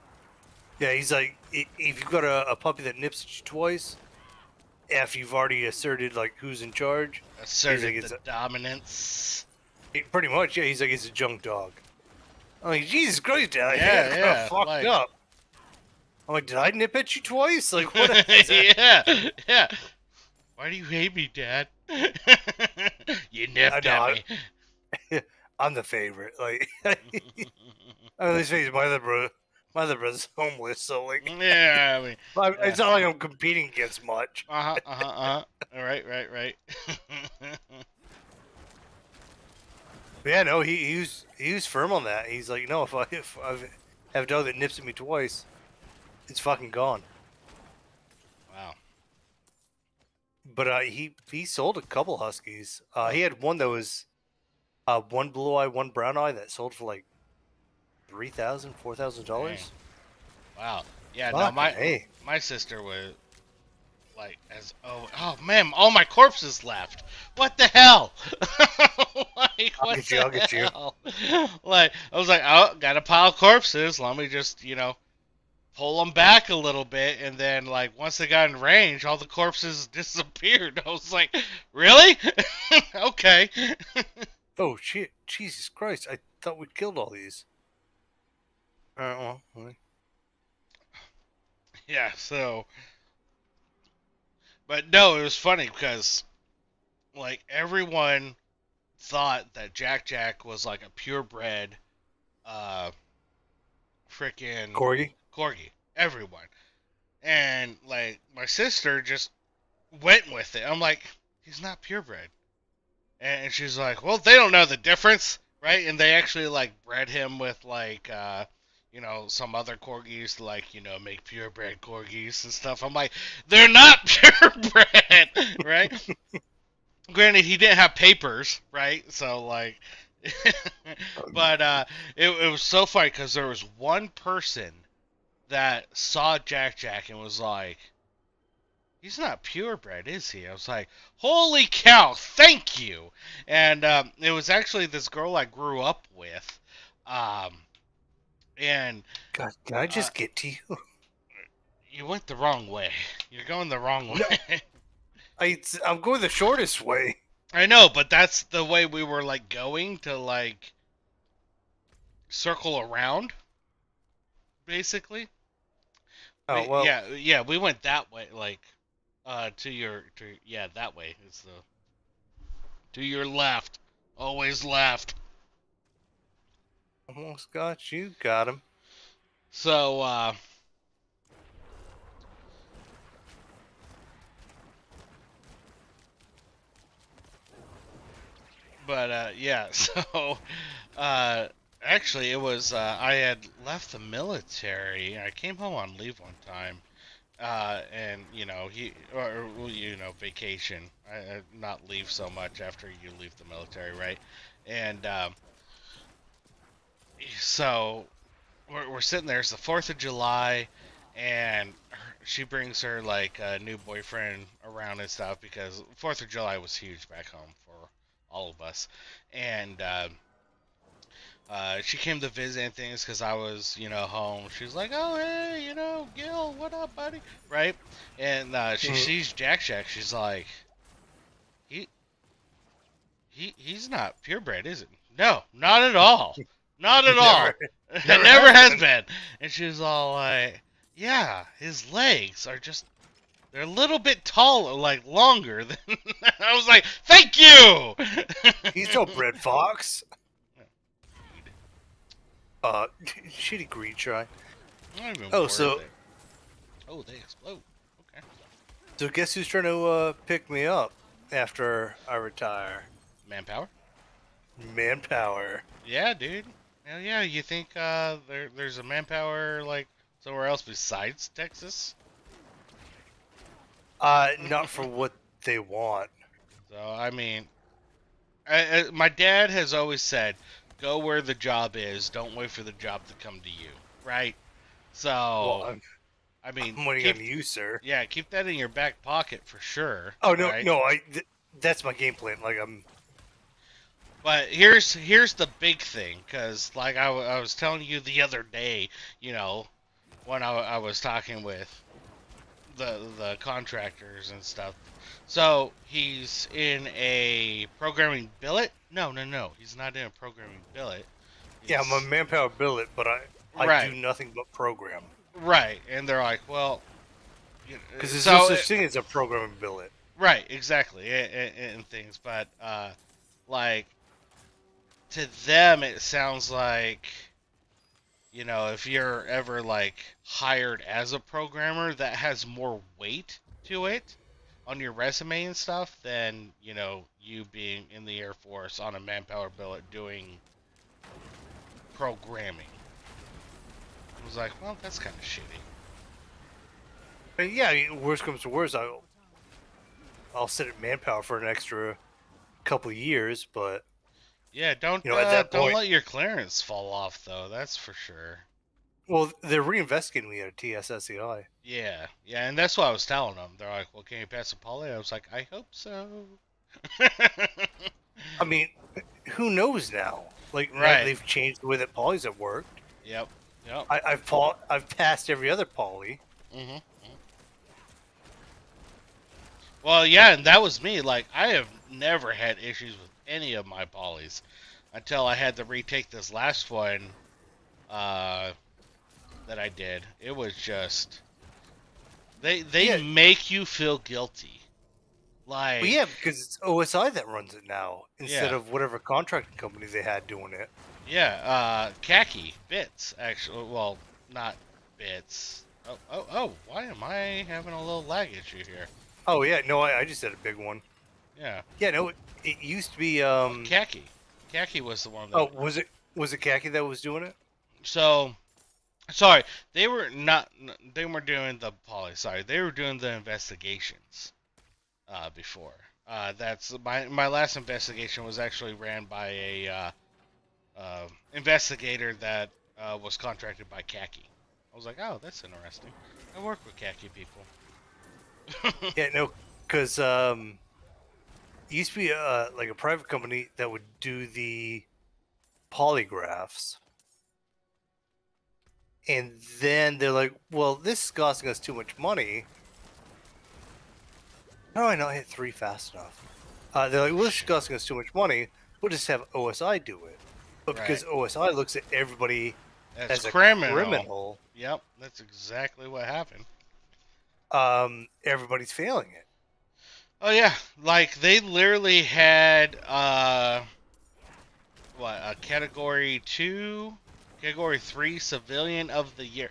Yeah, he's like, if you've got a puppy that nips at you twice, after you've already asserted like who's in charge, Asserted it's the dominance. pretty much, yeah, he's like, it's a junk dog. I'm like, Jesus Christ, Dad, Yeah, fucked like- up. I'm like, did I nip at you twice? Like, what? Is that? Yeah. Why do you hate me, Dad? You nipped I know, at me. I'm the favorite. Like, I mean, let's face it, my other brother's homeless, so like, Yeah, I mean, it's not like I'm competing against much. All right, right, right. But yeah, no, he was firm on that. He's like, no, if I have a dog that nips at me twice, it's fucking gone. Wow. But he sold a couple huskies. He had one that was one blue eye, one brown eye that sold for like $3,000, $4,000. Dang. Wow. Yeah. No, Fucking hey. my sister was like oh man, all my corpses left. What the hell? Like I'll what get you. the I'll get you. hell? Like I was like, oh, got a pile of corpses. Let me just pull them back a little bit, and then like once they got in range, all the corpses disappeared. I was like, really? Okay. Oh shit! Jesus Christ! I thought we'd killed all these. All right, well, Yeah. So, but no, it was funny because like everyone thought that Jack Jack was like a purebred, uh, freaking Corgi. corgi. Everyone, and like my sister just went with it. I'm like, he's not purebred. And she's like, well, they don't know the difference, right? And they actually like bred him with like, some other corgis to like, make purebred corgis and stuff. I'm like, they're not purebred, right? Granted, he didn't have papers, right? So like, but it was so funny because there was one person that saw Jack Jack and was like, he's not purebred, is he? I was like, holy cow, thank you. And it was actually this girl I grew up with. And God, can I just get to you? you went the wrong way. You're going the wrong way. I'm going the shortest way. I know, but that's the way we were like going to like circle around, basically. Oh well. Yeah, we went that way, like that way is the to your left, always left. Almost got you. Got him. So but yeah, so actually it was I had left the military. I came home on leave one time. And vacation. Not leave so much after you leave the military, right? And so we're sitting there. It's the 4th of July, and she brings her like new boyfriend around and stuff because 4th of July was huge back home for all of us. And she came to visit and things because I was, home. She's like, oh, hey, Gil, what up, buddy? Right? And she sees Jack Jack. She's like, he's not purebred, is it? No, not at all. Not at all. It never has been. And she's all like, yeah, his legs are just, they're a little bit taller, like longer than. I was like, thank you! He's no bred fox. Shitty greed try. Oh, so. Oh, they explode. Okay. So guess who's trying to pick me up after I retire? Manpower? Manpower. Yeah, dude. Hell yeah, you think there's a manpower like somewhere else besides Texas? Not for what they want. So I mean, my dad has always said, "Go where the job is. Don't wait for the job to come to you." Right? So, Well, I mean, I'm waiting on you, sir. Yeah, keep that in your back pocket for sure. Oh no, right? no, that's my game plan. Like I'm. But here's the big thing, because like I was telling you the other day, when I was talking with the contractors and stuff. So he's in a programming billet. No, he's not in a programming billet. Yeah, I'm a manpower billet, but I Right. do nothing but program. Right, and they're like, well, because there's no such thing as a programming billet. Right, exactly, and things, but like to them it sounds like, if you're ever like hired as a programmer, that has more weight to it on your resume and stuff than, you being in the Air Force on a manpower billet doing programming. I was like, well, that's kind of shitty. And yeah, I mean, worst comes to worst, I'll sit at Manpower for an extra couple of years, but Yeah, don't at that don't point, let your clearance fall off though. That's for sure. well, they're reinvestigating me at TSSCI. Yeah, yeah, and that's what I was telling them. They're like, "Well, can you pass a poly?" I was like, "I hope so." I mean, who knows now? Like now Right. they've changed the way that polys have worked. Yep. Yep. I've passed every other poly. Mhm. Well, yeah, and that was me. Like, I have never had issues with any of my polys until I had to retake this last one uh, that I did. It was just they Yeah, make you feel guilty. well, Like, yeah, because it's OSI that runs it now instead yeah, of whatever contracting company they had doing it. yeah, khaki bits actually. Well, not bits. Oh! Why am I having a little lag issue here? Oh yeah, no, I just had a big one. Yeah. Yeah, no, it used to be. Oh, khaki was the one Oh, that. was it khaki that was doing it? So sorry, they were not. They weren't doing the poly. Sorry, they were doing the investigations. Before. That's my last investigation was actually ran by a investigator that was contracted by khaki. I was like, oh, that's interesting. I work with khaki people. Yeah, no, because it used to be like a private company that would do the polygraphs, and then they're like, "Well, this is costing us too much money." How do I not hit 3 fast enough? They're like, "Well, this is costing us too much money. We'll just have OSI do it." But Right. because OSI looks at everybody That's as a criminal. criminal, Yep, that's exactly what happened. everybody's failing it. Oh yeah, like they literally had what, a category 2, category 3 civilian of the year,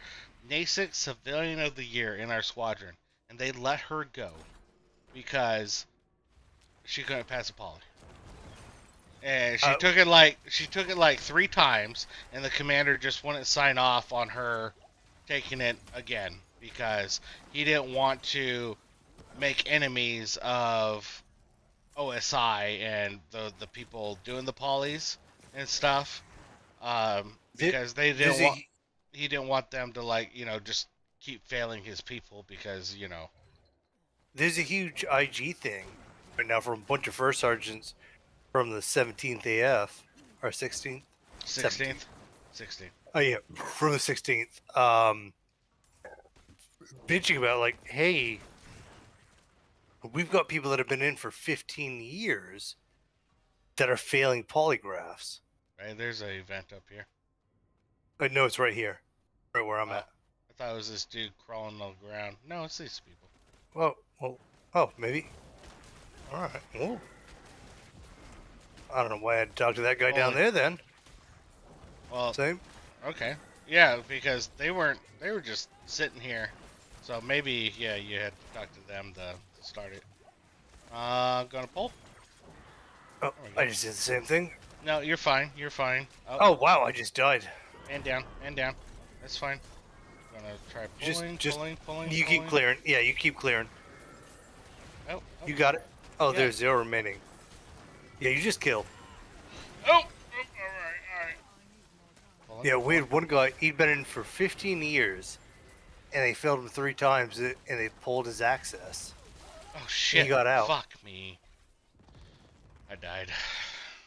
NASIC civilian of the year in our squadron, and they let her go because she couldn't pass a poly. And Uh, she took it like 3 times, and the commander just wouldn't sign off on her taking it again because he didn't want to make enemies of OSI and the people doing the polys and stuff, there- because they there's didn't want a he didn't want them to, like, just keep failing his people because there's a huge IG thing right now from a bunch of first sergeants from the 17th AF or 16th, 17th. 16th, 16th. Oh yeah, from the 16th. Bitching about like, hey, we've got people that have been in for 15 years that are failing polygraphs. Right, there's a event up here. No, it's right here, right where I'm Oh, at. I thought it was this dude crawling on the ground. No, it's these people. Oh, maybe. All right. Well, I don't know why I had to talk to that guy down Holy. there then. Well, Same. okay. Yeah, because they were just sitting here. So maybe, yeah, you had to talk to them to start it. Gonna pull? Oh, There we go. I just did the same thing. No, you're fine. You're fine. Oh wow, I just died. And down, and down. That's fine. Gonna try pulling, Just pulling. you keep clearing. Yeah, you keep clearing. Oh, You got it. Oh, Yeah. there's 0 remaining. Yeah, you just killed. oh, all right. Pulling, Yeah, we pulling. had one guy. He'd been in for 15 years, and they failed him 3 times, and they pulled his access. Oh shit! He got out. Fuck me. I died.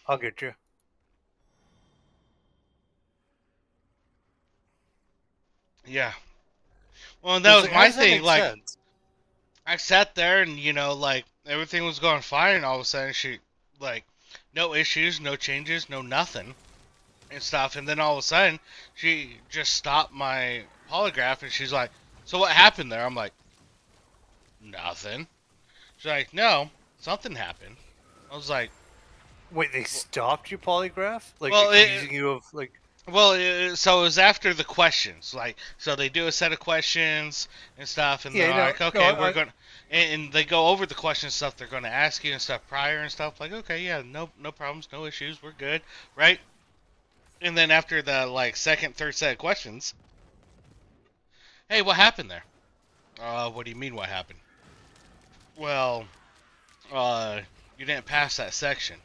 I'll get you. Yeah. Well, that was How my does that thing. make Like, sense? I sat there and, like, everything was going fine, and all of a sudden she, like, no issues, no changes, no nothing and stuff. And then all of a sudden she just stopped my polygraph and she's like, so what happened there? I'm like, nothing. She's like, no, something happened. I was like, Wait, they stopped your polygraph? Like Well, accusing you of like? so it was after the questions. Like, so they do a set of questions and stuff, and they're Yeah, no, like, no, okay, we're going to, and they go over the question stuff they're going to ask you and stuff prior and stuff. Like, okay, yeah, no problems, no issues, we're good, right? And then after the like second, third set of questions, hey, what happened there? What do you mean what happened? Well, uh, you didn't pass that section.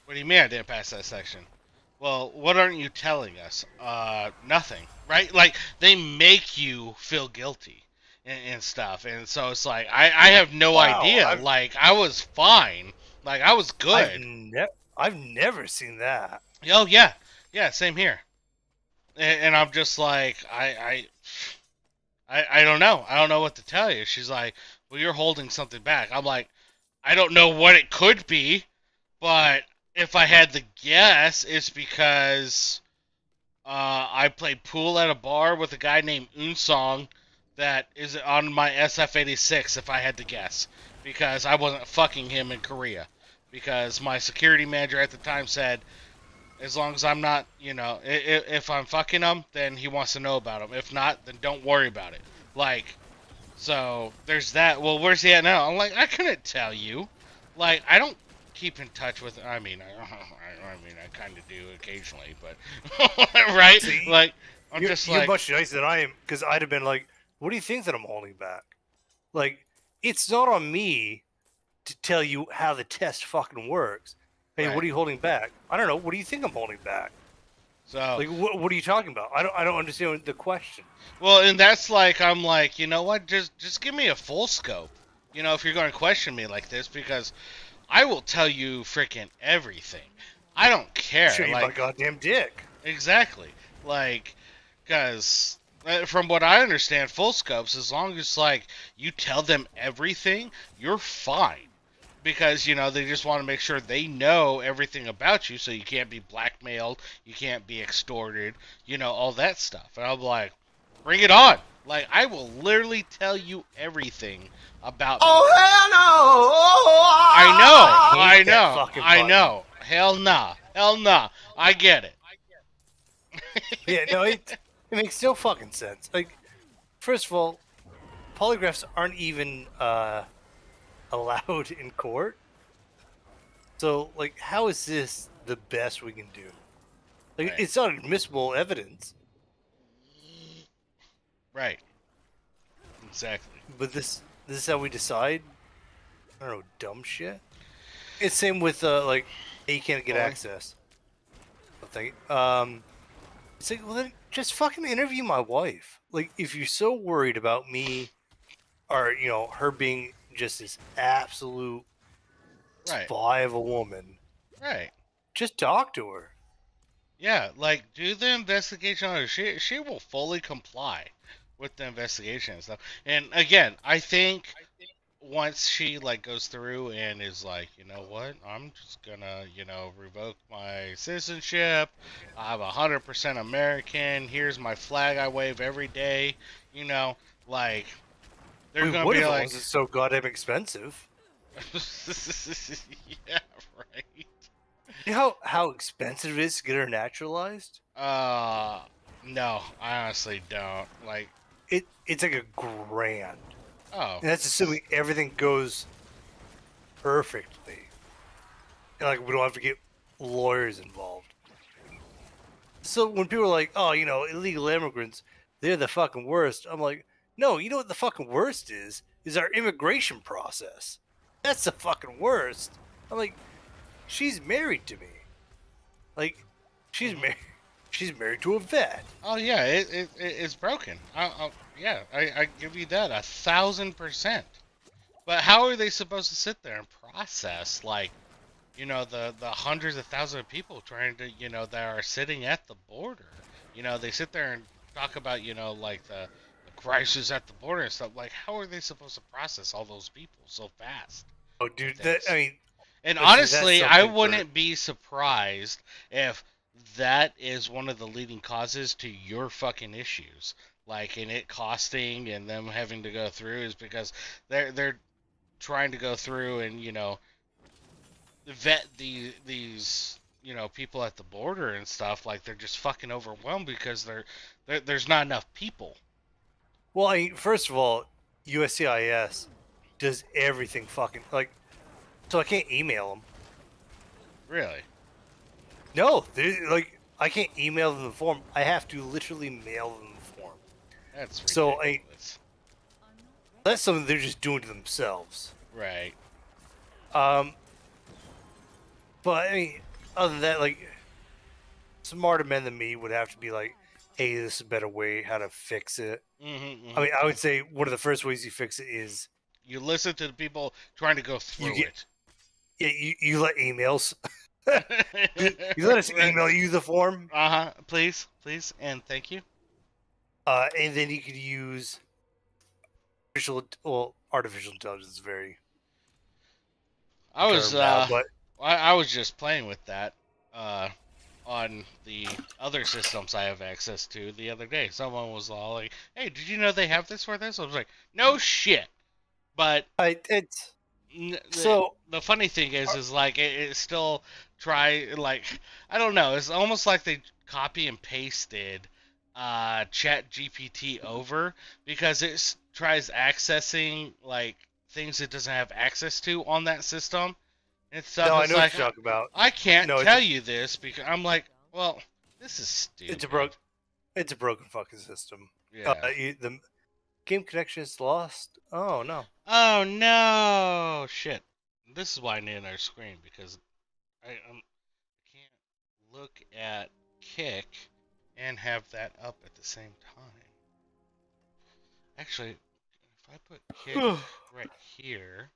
What do you mean I didn't pass that section? Well, what aren't you telling us? Nothing, right? Like, they make you feel guilty and stuff. And so it's like, I have no wow, idea. Like, I was fine. Like, I was good. I've never seen that. Oh, yeah. Yeah, same here. And I'm just like, I don't know. I don't know what to tell you. She's like, well, you're holding something back. I'm like, I don't know what it could be, but if I had to guess, it's because I played pool at a bar with a guy named Unsong that is on my SF-86, if I had to guess. Because I wasn't fucking him in Korea. Because my security manager at the time said, as long as I'm not, if I'm fucking him, then he wants to know about him. If not, then don't worry about it. Like, so there's that. Well, where's he at now? I'm like, I couldn't tell you. Like, I don't keep in touch with. I mean, I kind of do occasionally, but right? See, Like, I'm you're just you're like, much nicer than I am because I'd have been like, "What do you think that I'm holding back?" Like, it's not on me to tell you how the test fucking works. Hey, right. what are you holding back? I don't know. What do you think I'm holding back? So, Like, what are you talking about? I don't understand the question. well, and that's like, I'm like, you know what? Just give me a full scope. If you're going to question me like this, because I will tell you freaking everything. I don't Show care. you my Like, goddamn dick. exactly. Like, because from what I understand, full scopes, as long as like you tell them everything, you're fine. Because they just want to make sure they know everything about you, so you can't be blackmailed, you can't be extorted, all that stuff. And I'm like, bring it on. Like, I will literally tell you everything about me. Oh hell I know, I I hate that know, fucking I button. know. Hell nah, hell nah. I get it. Yeah, no, it makes no fucking sense. Like, first of all, polygraphs aren't even allowed in court. So, like, how is this the best we can do? Like, Right, it's not admissible evidence, right, exactly. but this is how we decide. I don't know, dumb shit. It's same with like, hey, you can't get Well, access. Thing. It's like, well, then just fucking interview my wife. Like, if you're so worried about me, or her being just this absolute right, spy of a woman, right. just talk to her. Yeah, like, do the investigation on her. She will fully comply with the investigation and stuff. And again, I think once she like goes through and is like, you know what, I'm just gonna, revoke my citizenship. I'm 100% American. Here's my flag I wave every day. Like, they're We gonna would be have like, was so goddamn expensive. yeah, right. You know how expensive it is to get her naturalized? Uh, no, I honestly don't. Like, It's like $1,000. oh, And that's assuming everything goes perfectly. And like we don't have to get lawyers involved. So when people are like, oh, illegal immigrants, they're the fucking worst. I'm like, no, you know what the fucking worst is? Is our immigration process. That's the fucking worst. I'm like, she's married to me. Like, she's mhm. married. She's married to a vet. Oh yeah, it's broken. Yeah, I give you that 1,000%. But how are they supposed to sit there and process like, the hundreds of thousands of people trying to, that are sitting at the border? They sit there and talk about, like the crisis at the border and stuff. Like, how are they supposed to process all those people so fast Oh, and dude, things? I mean, And listen, that's honestly, I something for. wouldn't be surprised if that is one of the leading causes to your fucking issues. Like, in it costing and them having to go through is because they're trying to go through and, vet these people at the border and stuff. Like they're just fucking overwhelmed because there's not enough people. Well, first of all, USCIS does everything fucking like, so I can't email them. Really? No, like I can't email them the form. I have to literally mail them the form. That's So ridiculous. that's something they're just doing to themselves. Right. Um, but I mean, other than that, like smarter men than me would have to be like, "Hey, this is a better way how to fix it." I mean, I would say one of the first ways you fix it is you listen to the people trying to go you through get it. yeah you let emails. You let us email you the form, Please, and thank you. and then you could use artificial intelligence is very I was term now, but I was just playing with that on the other systems I have access to the other day. Someone was all like, "Hey, did you know they have this for this?" I was like, "No shit." But it's the so funny thing is like it still try like I don't know. It's almost like they copy and pasted Chat GPT over because it tries accessing like things it doesn't have access to on that system and stuff. no, I It's know what like you're talking about. I can't No, tell you this because I'm like, well, this is it's a stupid. broke it's a broken fucking system. Yeah. The game connection is lost. Oh no. Oh no, shit. This is why I need another screen because I can't look at Kick and have that up at the same time. Actually, if I put Kick No, right here,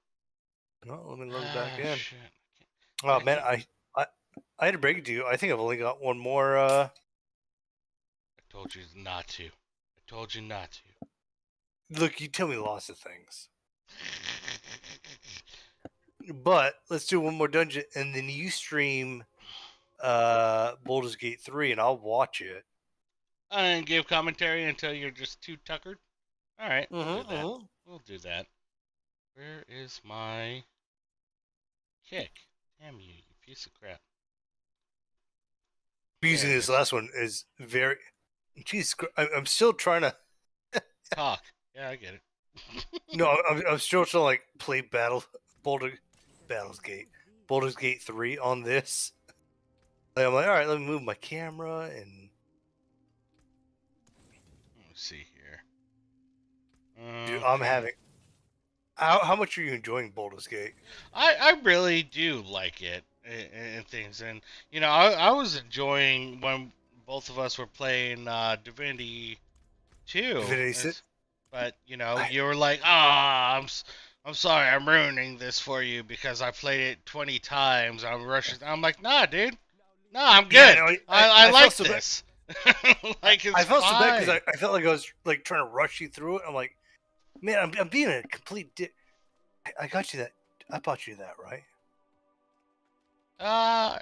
let me log back in. shit. Oh I man, can't. I I had to break it to you. I think I've only got one more. I told you not to. I told you not to. Look, you tell me lots of things, but let's do one more dungeon, and then you stream Baldur's Gate 3, and I'll watch it. I didn't give commentary until you're just too tuckered. All right, we'll do Mm-hmm, that. mm-hmm. We'll do that. Where is my Kick? Damn you, you piece of crap. Using There it this is. last one is very. Jeez, I'm still trying to. Talk. Yeah, I get it. No, I'm still trying to like play Baldur's Gate, Baldur's Gate 3 on this. Like, I'm like, all right, let me move my camera and. Let's see here. Dude, I'm Okay. having. How much are you enjoying Baldur's Gate? I really do like it and things, and I was enjoying when both of us were playing Divinity 2, Divinity City. but I, you were like, ah, I'm sorry, I'm ruining this for you because I played it 20 times. I'm rushing. I'm like, nah, dude, nah, I'm yeah, good. no, I I felt like so bad. this. Like I it's felt so bad because fine. I felt like I was like trying to rush you through it. I'm like, man, I'm being a complete dick. I got you that. I bought you that, right? Uh,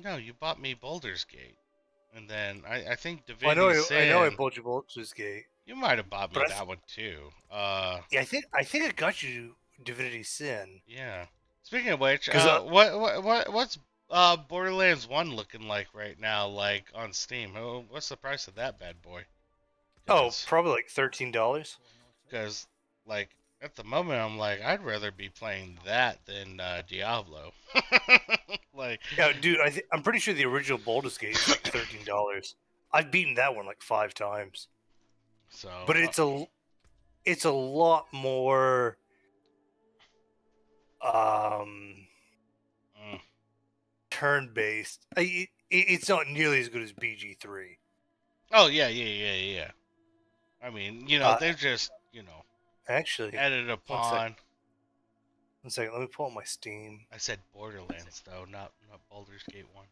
no, you bought me Baldur's Gate, and then I think Well, Divinity I know I Sin. bought you Baldur's Gate, You might have bought me but that one too. yeah, I think I got you Divinity Sin Yeah. Speaking of which, because what's Borderlands 1 looking like right now, like on Steam? What's the price of that bad boy? Cause, probably like $13. cause, like at the moment, I'm like, I'd rather be playing that than Diablo. Like, Yeah, dude, I'm pretty sure the original Baldur's Gate is like $13. I've beaten that one like 5 times, so, but it's a lot more um mm. turn based. It's not nearly as good as BG3. Oh yeah, yeah. I mean, Uh, they're just, actually, added one sec, upon. one second. Let me pull up my Steam. I said Borderlands though, not Baldur's Gate 1.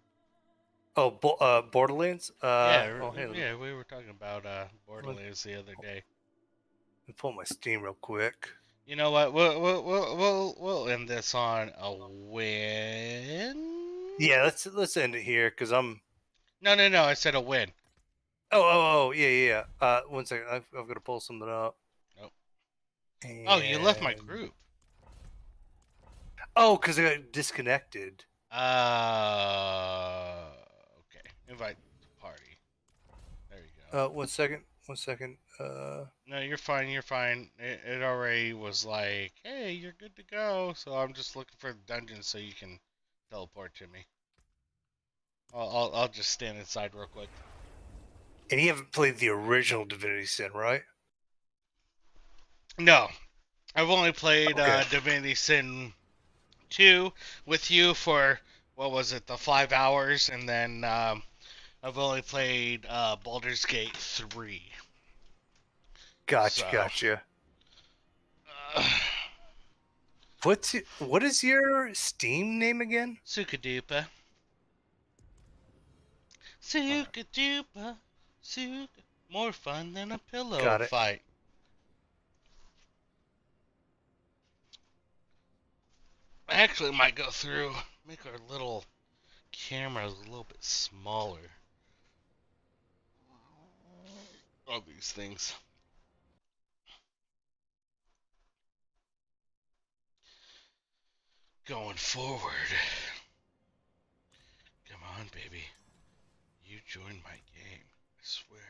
Oh, Borderlands. Yeah, Oh, hey, yeah, we were talking about let Borderlands the other day. me pull up my Steam real quick. You know what? We'll end this on a win. Yeah, let's end it here because I'm. No. I said a win. Oh, yeah. One second. I've got to pull something up. Oh, oh, you left my And group. Oh, because I got disconnected. Okay. Invite to party. There you go. 1 second. 1 second. No, you're fine. You're fine. It already was like, hey, you're good to go. So I'm just looking for the dungeon so you can teleport to me. I'll just stand inside real quick. And you haven't played the original Divinity Sin, right? No, I've only played Okay. Divinity Sin 2 with you for what was it, the 5 hours, and then I've only played Baldur's Gate 3. Gotcha, So, gotcha. uh, What is your Steam name again? Sukadupa. Alright, Sukadupa. Suka. More fun than a pillow got it. fight. I actually might go through, make our little cameras a little bit smaller. All these things. Going forward. Come on, baby. You joined my game. I swear.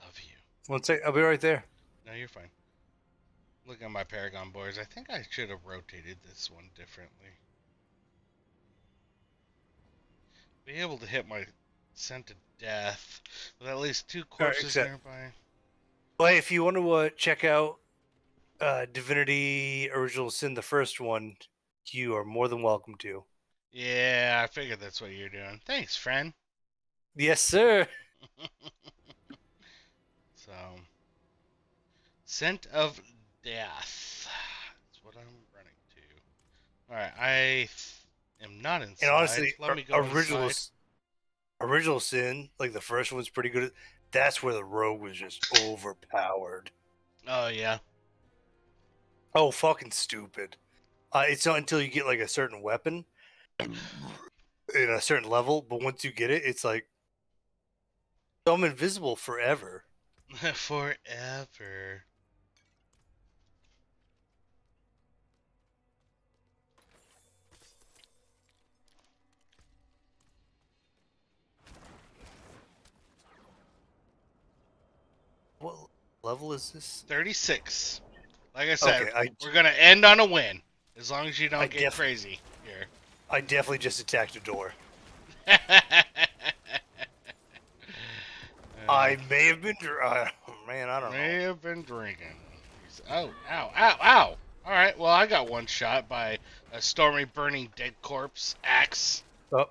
Love you. 1 second. I'll be right there. No, you're fine. Look at my Paragon boards. I think I should have rotated this one differently. Be able to hit my scent to death with at least 2 All right, corpses accept. nearby. Well, hey, if you want to check out Divinity Original Sin, the first one, you are more than welcome to. Yeah, I figured that's what you're doing. Thanks, friend. Yes, sir. So, scent of death. That's what I'm running to. Alright, am not And inside. honestly, Let me go inside. Original Sin, like the first one's pretty good. That's where the rogue was just overpowered. Oh, yeah. Oh, fucking stupid. It's not until you get like a certain weapon in a certain level, but once you get it, it's like I'm invisible forever. Forever. What level is this? 36. Like I said, Okay, we're going to end on a win. As long as you I don't get def crazy here. I definitely just attacked a door. I may have been. Oh, man, I don't know. May have been drinking. Oh, ow, ow, ow! Alright, well, I got one shot by a stormy burning dead corpse axe. Oh, all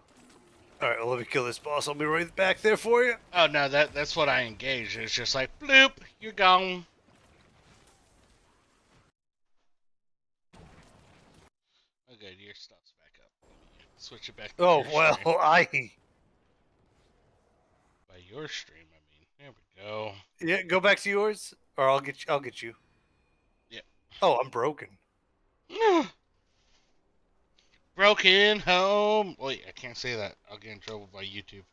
right. Well, let me kill this boss. I'll be right back there for you. Oh, no, that's what I engaged. It's just like, bloop, you're gone. Okay, your stuff's back up. Let me switch it back to Oh your well, stream. I By your stream, I mean. There we go. yeah. Go back to yours, or I'll get you. I'll get you. Yep. Oh, I'm broken. Broken home. Wait, I can't say that. I'll get in trouble by YouTube.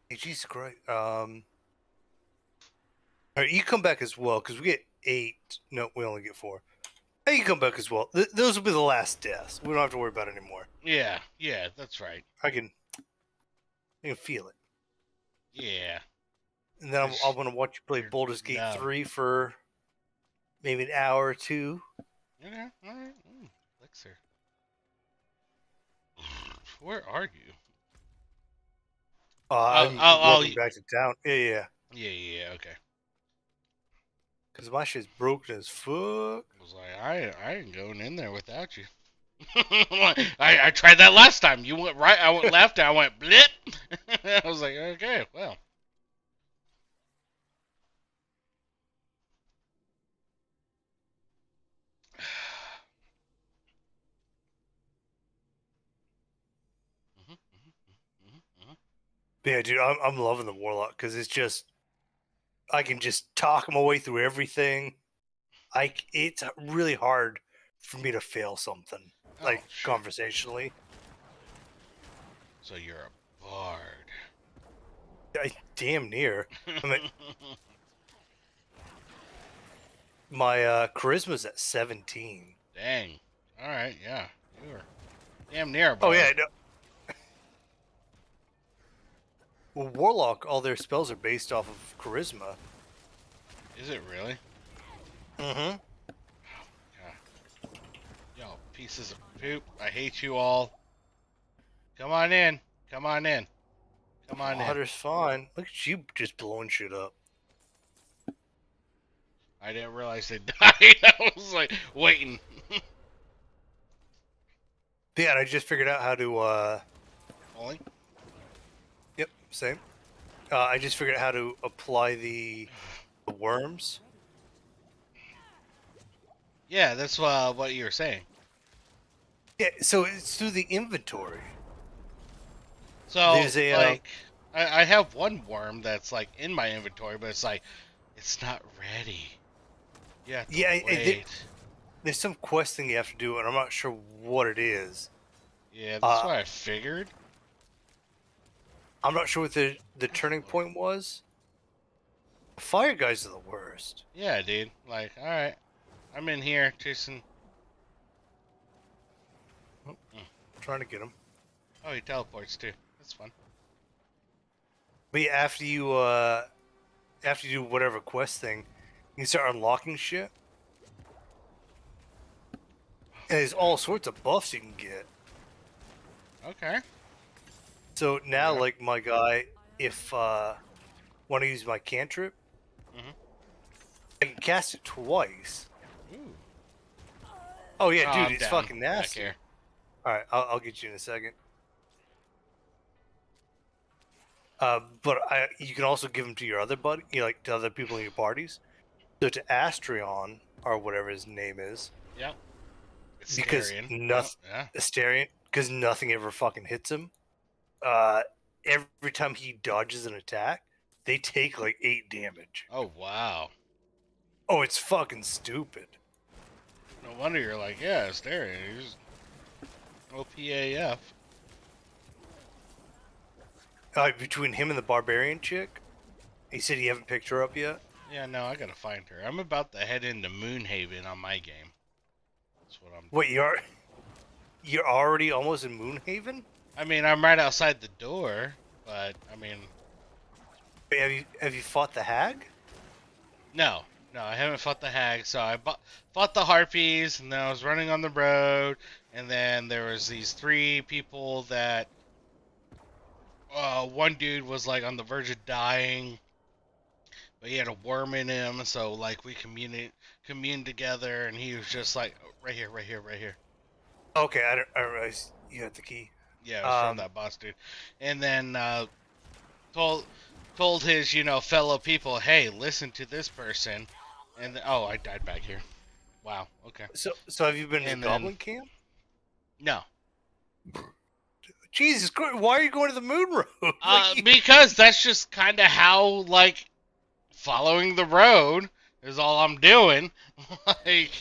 Hey, Jesus Christ. All right, you come back as well because we get 8. No, we only get 4. Hey, you come back as well. Those will be the last deaths. We don't have to worry about it anymore. Yeah, that's right. I can feel it. Yeah. And then I'm going to watch you play Baldur's Gate 3 for maybe an hour or 2. Okay, alright. Elixir. Where are you? I'm oh, walking back to town. Yeah. Yeah, okay. Because my shit's broken as fuck. I was like, I ain't going in there without you. I tried that last time. You went right, I went left, I went blip. I was like, okay, well. Yeah, dude, I'm loving the Warlock because it's just I can just talk my way through everything. It's really hard for me to fail something like conversationally. So you're a bard. I damn near. I mean, My charisma's at 17. Dang. All right, yeah. You were damn near, Oh boy. yeah, no. Well, Warlock, all their spells are based off of charisma. Is it really? Mm-hmm. Yeah. Yo, pieces of poop. I hate you all. Come on in. Come on in. Come on in. Water's fine. Look at you just blowing shit up. I didn't realize they died. I was like waiting. Yeah, and I just figured out how to. Only? Yep, same. I just figured out how to apply the worms. Yeah, that's what you were saying. Yeah, so it's through the inventory. So, There's a like, I have one worm that's, like, in my inventory, but it's like, it's not ready. You have to yeah, wait. there's some quest thing you have to do, and I'm not sure what it is. Yeah, that's what I figured. I'm not sure what the turning point was. Fire guys are the worst. Yeah, dude. Like, alright. I'm in here chasing. I'm trying to get him. Oh, he teleports too. That's fun. But yeah, after you do whatever quest thing, you can start unlocking shit. And there's all sorts of buffs you can get. Okay. So now, Yeah. like my guy, if want to use my cantrip, Mhm. I can cast it twice. Ooh. Oh yeah, Oh, dude, I'm it's down fucking back nasty. here. All right, I'll get you in a second. But you can also give them to your other buddy, like to other people in your parties. So to Astrion or whatever his name is, Yep. because Asterion. Yep. nothing, Yeah. Asterion, because nothing ever fucking hits him. Every time he dodges an attack, they take like 8 damage. Oh, wow. Oh, it's fucking stupid. No wonder you're like, yeah, Asterion. He's OPAF. Between him and the barbarian chick, he said you haven't picked her up yet. Yeah, no, I gotta find her. I'm about to head into Moonhaven on my game. That's what I'm. Wait, you're already almost in Moonhaven? I mean, I'm right outside the door, but I mean, Wait, have you fought the hag? no, I haven't fought the hag. So I fought the harpies, and then I was running on the road, and then there was these 3 people that. One dude was like on the verge of dying, but he had a worm in him, so like we communed together, and he was just like, "Oh, right here, right here, right here." Okay, I don't realize you had the key. Yeah, it was from that boss dude. And then told his fellow people, hey, listen to this person. And oh, I died back here. Wow. Okay. So have you been to And the then- Goblin Camp? No. Jesus Christ, why are you going to the Moon Road? Because that's just kind of how like following the road is all I'm doing. Like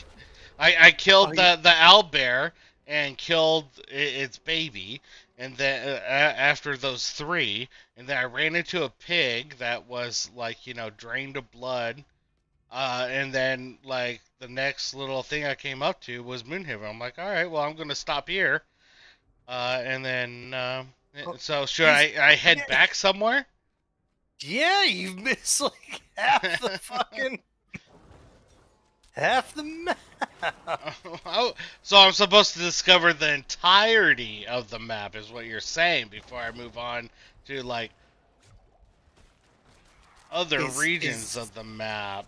I killed the owlbear and killed its baby, and then after those 3, and then I ran into a pig that was like drained of blood, and then like the next little thing I came up to was Moonhaven. I'm like, all right, well I'm gonna stop here, and then so should I head back somewhere? Yeah, you've missed like half the fucking half the map. Oh, so I'm supposed to discover the entirety of the map, is what you're saying, before I move on to like other regions of the map.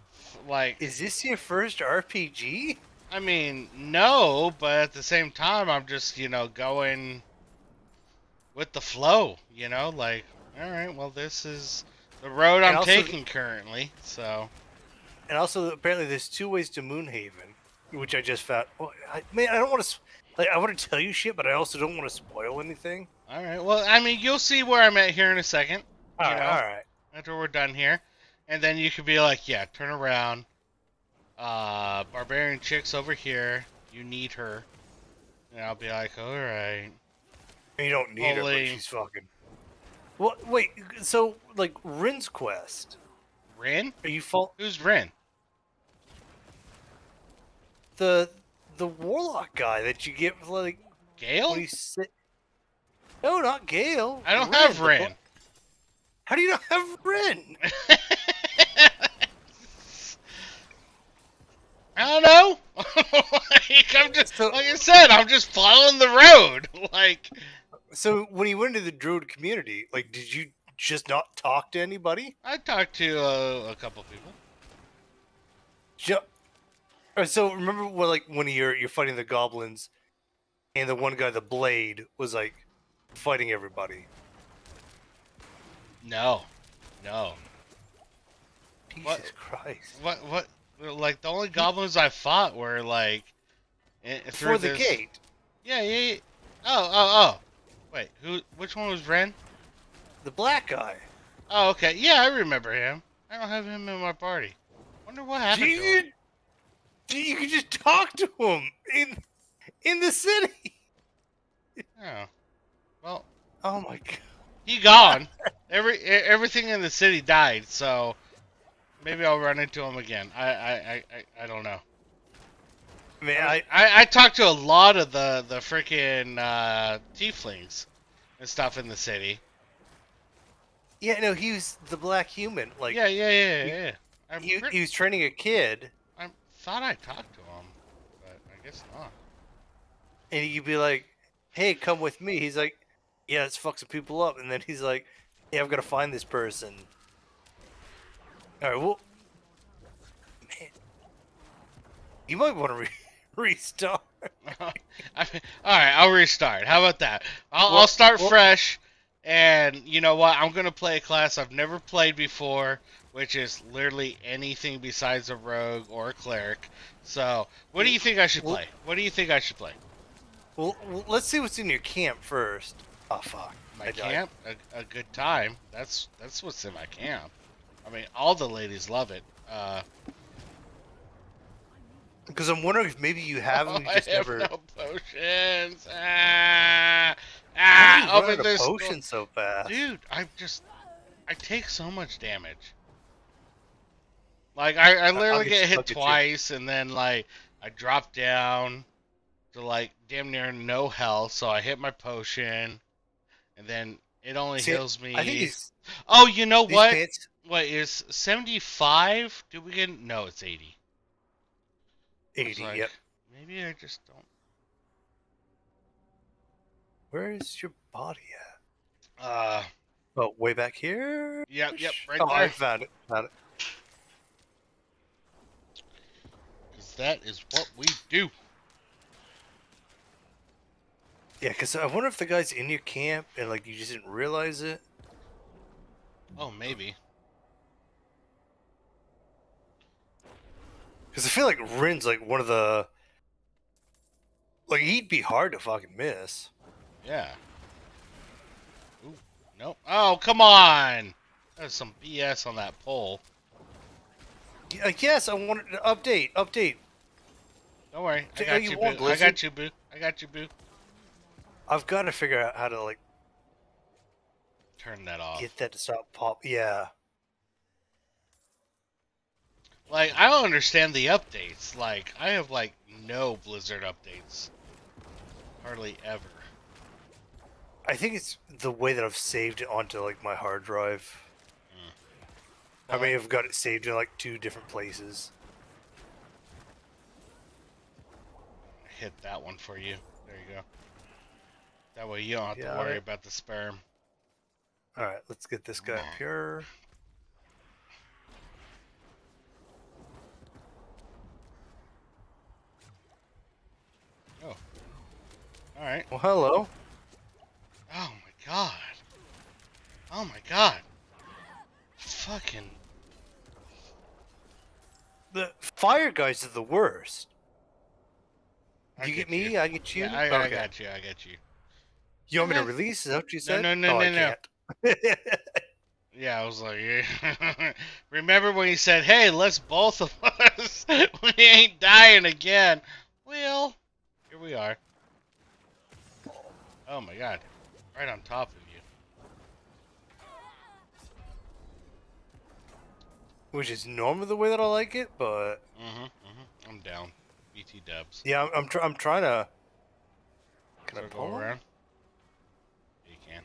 Like, is this your first RPG? I mean, no, but at the same time, I'm just going with the flow. Like, all right, well, this is the road I'm taking currently, so. And also, apparently, there's 2 ways to Moonhaven, which I just found. Oh, I don't want to. Like, I want to tell you shit, but I also don't want to spoil anything. All right. Well, I mean, you'll see where I'm at here in a second. All right. After we're done here, and then you could be like, yeah, turn around. Barbarian chick's over here. You need her. And I'll be like, all right. You don't need her, but she's fucking. Well, wait. So, like, Rin's quest. Rin? Are you Who's Rin? the the warlock guy that you get like when Gale? you sit. No, not Gale. I don't Rin. have Ren. How do you not have Rin? I don't know. I'm just, So, like I said, I'm just following the road. Like, so when you went into the druid community, like, did you just not talk to anybody? I talked to a couple people. Ju- So remember when, like, when you're fighting the goblins, and the one guy, the blade, was like fighting everybody. No, no. What? Jesus Christ! What? Like the only goblins I fought were like through For the this. gate, Yeah, yeah. Yeah. Oh. Wait, who? Which one was Ren? the black guy. Oh, okay. Yeah, I remember him. I don't have him in my party. Wonder what happened to him. You could just talk to him in the city. Oh, well, Oh my god! he gone. Everything in the city died, so maybe I'll run into him again. I don't know. Man, I talked to a lot of the freaking tieflings and stuff in the city. yeah, no, he was the black human. Like, Yeah. he was training a kid, I thought I talked to him, but I guess not. and you'd be like, "Hey, come with me." He's like, "Yeah, let's fuck some people up," and then he's like, "Yeah, I've got to find this person." All right, well, man, you might want to restart. All right, I'll restart. How about that? I'll Well, start fresh, and you know what? I'm gonna play a class I've never played before, which is literally anything besides a rogue or a cleric. So, what do you think I should play? What do you think I should play? Well, let's see what's in your camp first. Oh fuck! My I died. camp, a good time. That's what's in my camp. I mean, all the ladies love it. Because I'm wondering if maybe you have them, you I just have never. no potions. How do you run Open out of this potions so fast? dude. I take so much damage. Like I I'll literally get I'll hit get you. twice, and then like I drop down to like damn near no health. So I hit my potion, and then it only See, heals me. I think these Oh, you know these what? pants. What is 75? Do we get? No, it's 80. I was 80. like, Yep. maybe I just don't. Where is your body at? Uh, Oh, way back here. yep, right Oh, I there. found it. Found it. 'Cause that is what we do. Yeah, because I wonder if the guy's in your camp and like you just didn't realize it. Oh, maybe. Because I feel like Rin's like one of the. Like, he'd be hard to fucking miss. Yeah. Ooh, nope. Oh, come on! There's some BS on that pole. Yes, I wanted to update. Don't worry. I Are got you you, one, boo. I Blizzard? got you, boo. I got you, boo. I've got to figure out how to, like, Turn that off. get that to stop pop. Yeah. Like, I don't understand the updates. Like, I have, like, no Blizzard updates. Hardly ever. I think it's the way that I've saved it onto, like, my hard drive. I may have got it saved in, like, 2 different places. Hit that one for you. There you go. That way you don't have to Yeah, worry right. about the sperm. Alright, let's get this guy up here. Oh. Alright. Well, hello. Oh my god. Oh my god. Fucking. The fire guys are the worst. I You get get you. me, I get you. Yeah, I Okay. got you. I got you. You want me to release? Is that what you said? no, Oh, I no. can't. Yeah, I was like, remember when you said, hey, let's both of us, we ain't dying again. Well, here we are. Oh my god. Right on top of you. Which is normally the way that I like it, but I'm down. Me GT dubs. Yeah, I'm trying to. Can I So go pull him? around. You can.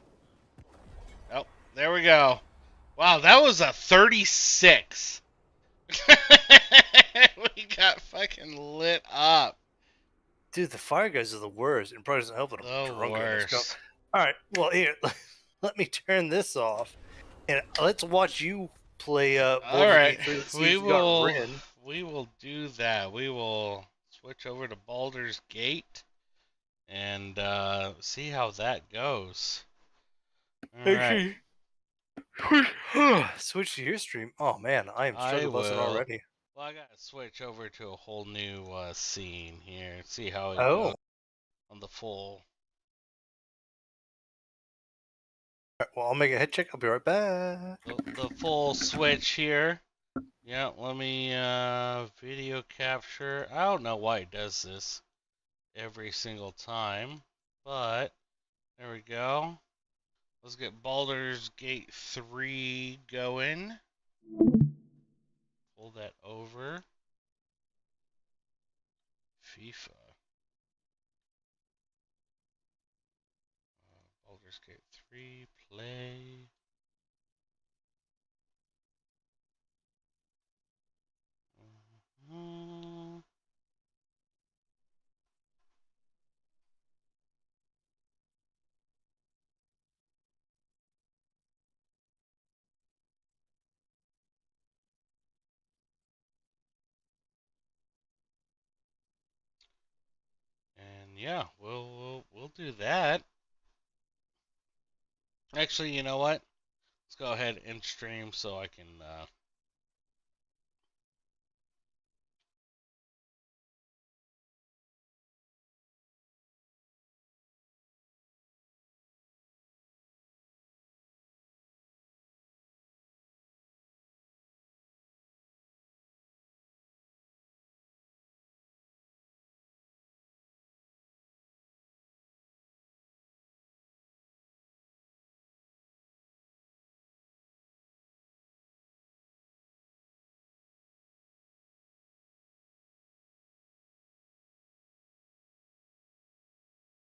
Oh, there we go. Wow, that was a 36. We got fucking lit up. Dude, the fire guys are the worst. It probably doesn't help that I'm The drunk on this go. worst. All right, well here, let me turn this off, and let's watch you play All Baldur's right, Gate 3. Let's see we if you got will Rin. we will do that. We will switch over to Baldur's Gate and see how that goes. All right, Actually, switch to your stream. Oh man, I am I struggle busting will. already. Well, I gotta switch over to a whole new scene here. See how it goes Oh, on the full. well, I'll make a head check. I'll be right back. The full switch here. Yeah, let me video capture. I don't know why it does this every single time, but there we go. Let's get Baldur's Gate 3 going. Pull that over. FIFA. Baldur's Gate 3, play. Mhm. And yeah, we'll do that. Actually, you know what? Let's go ahead and stream so I can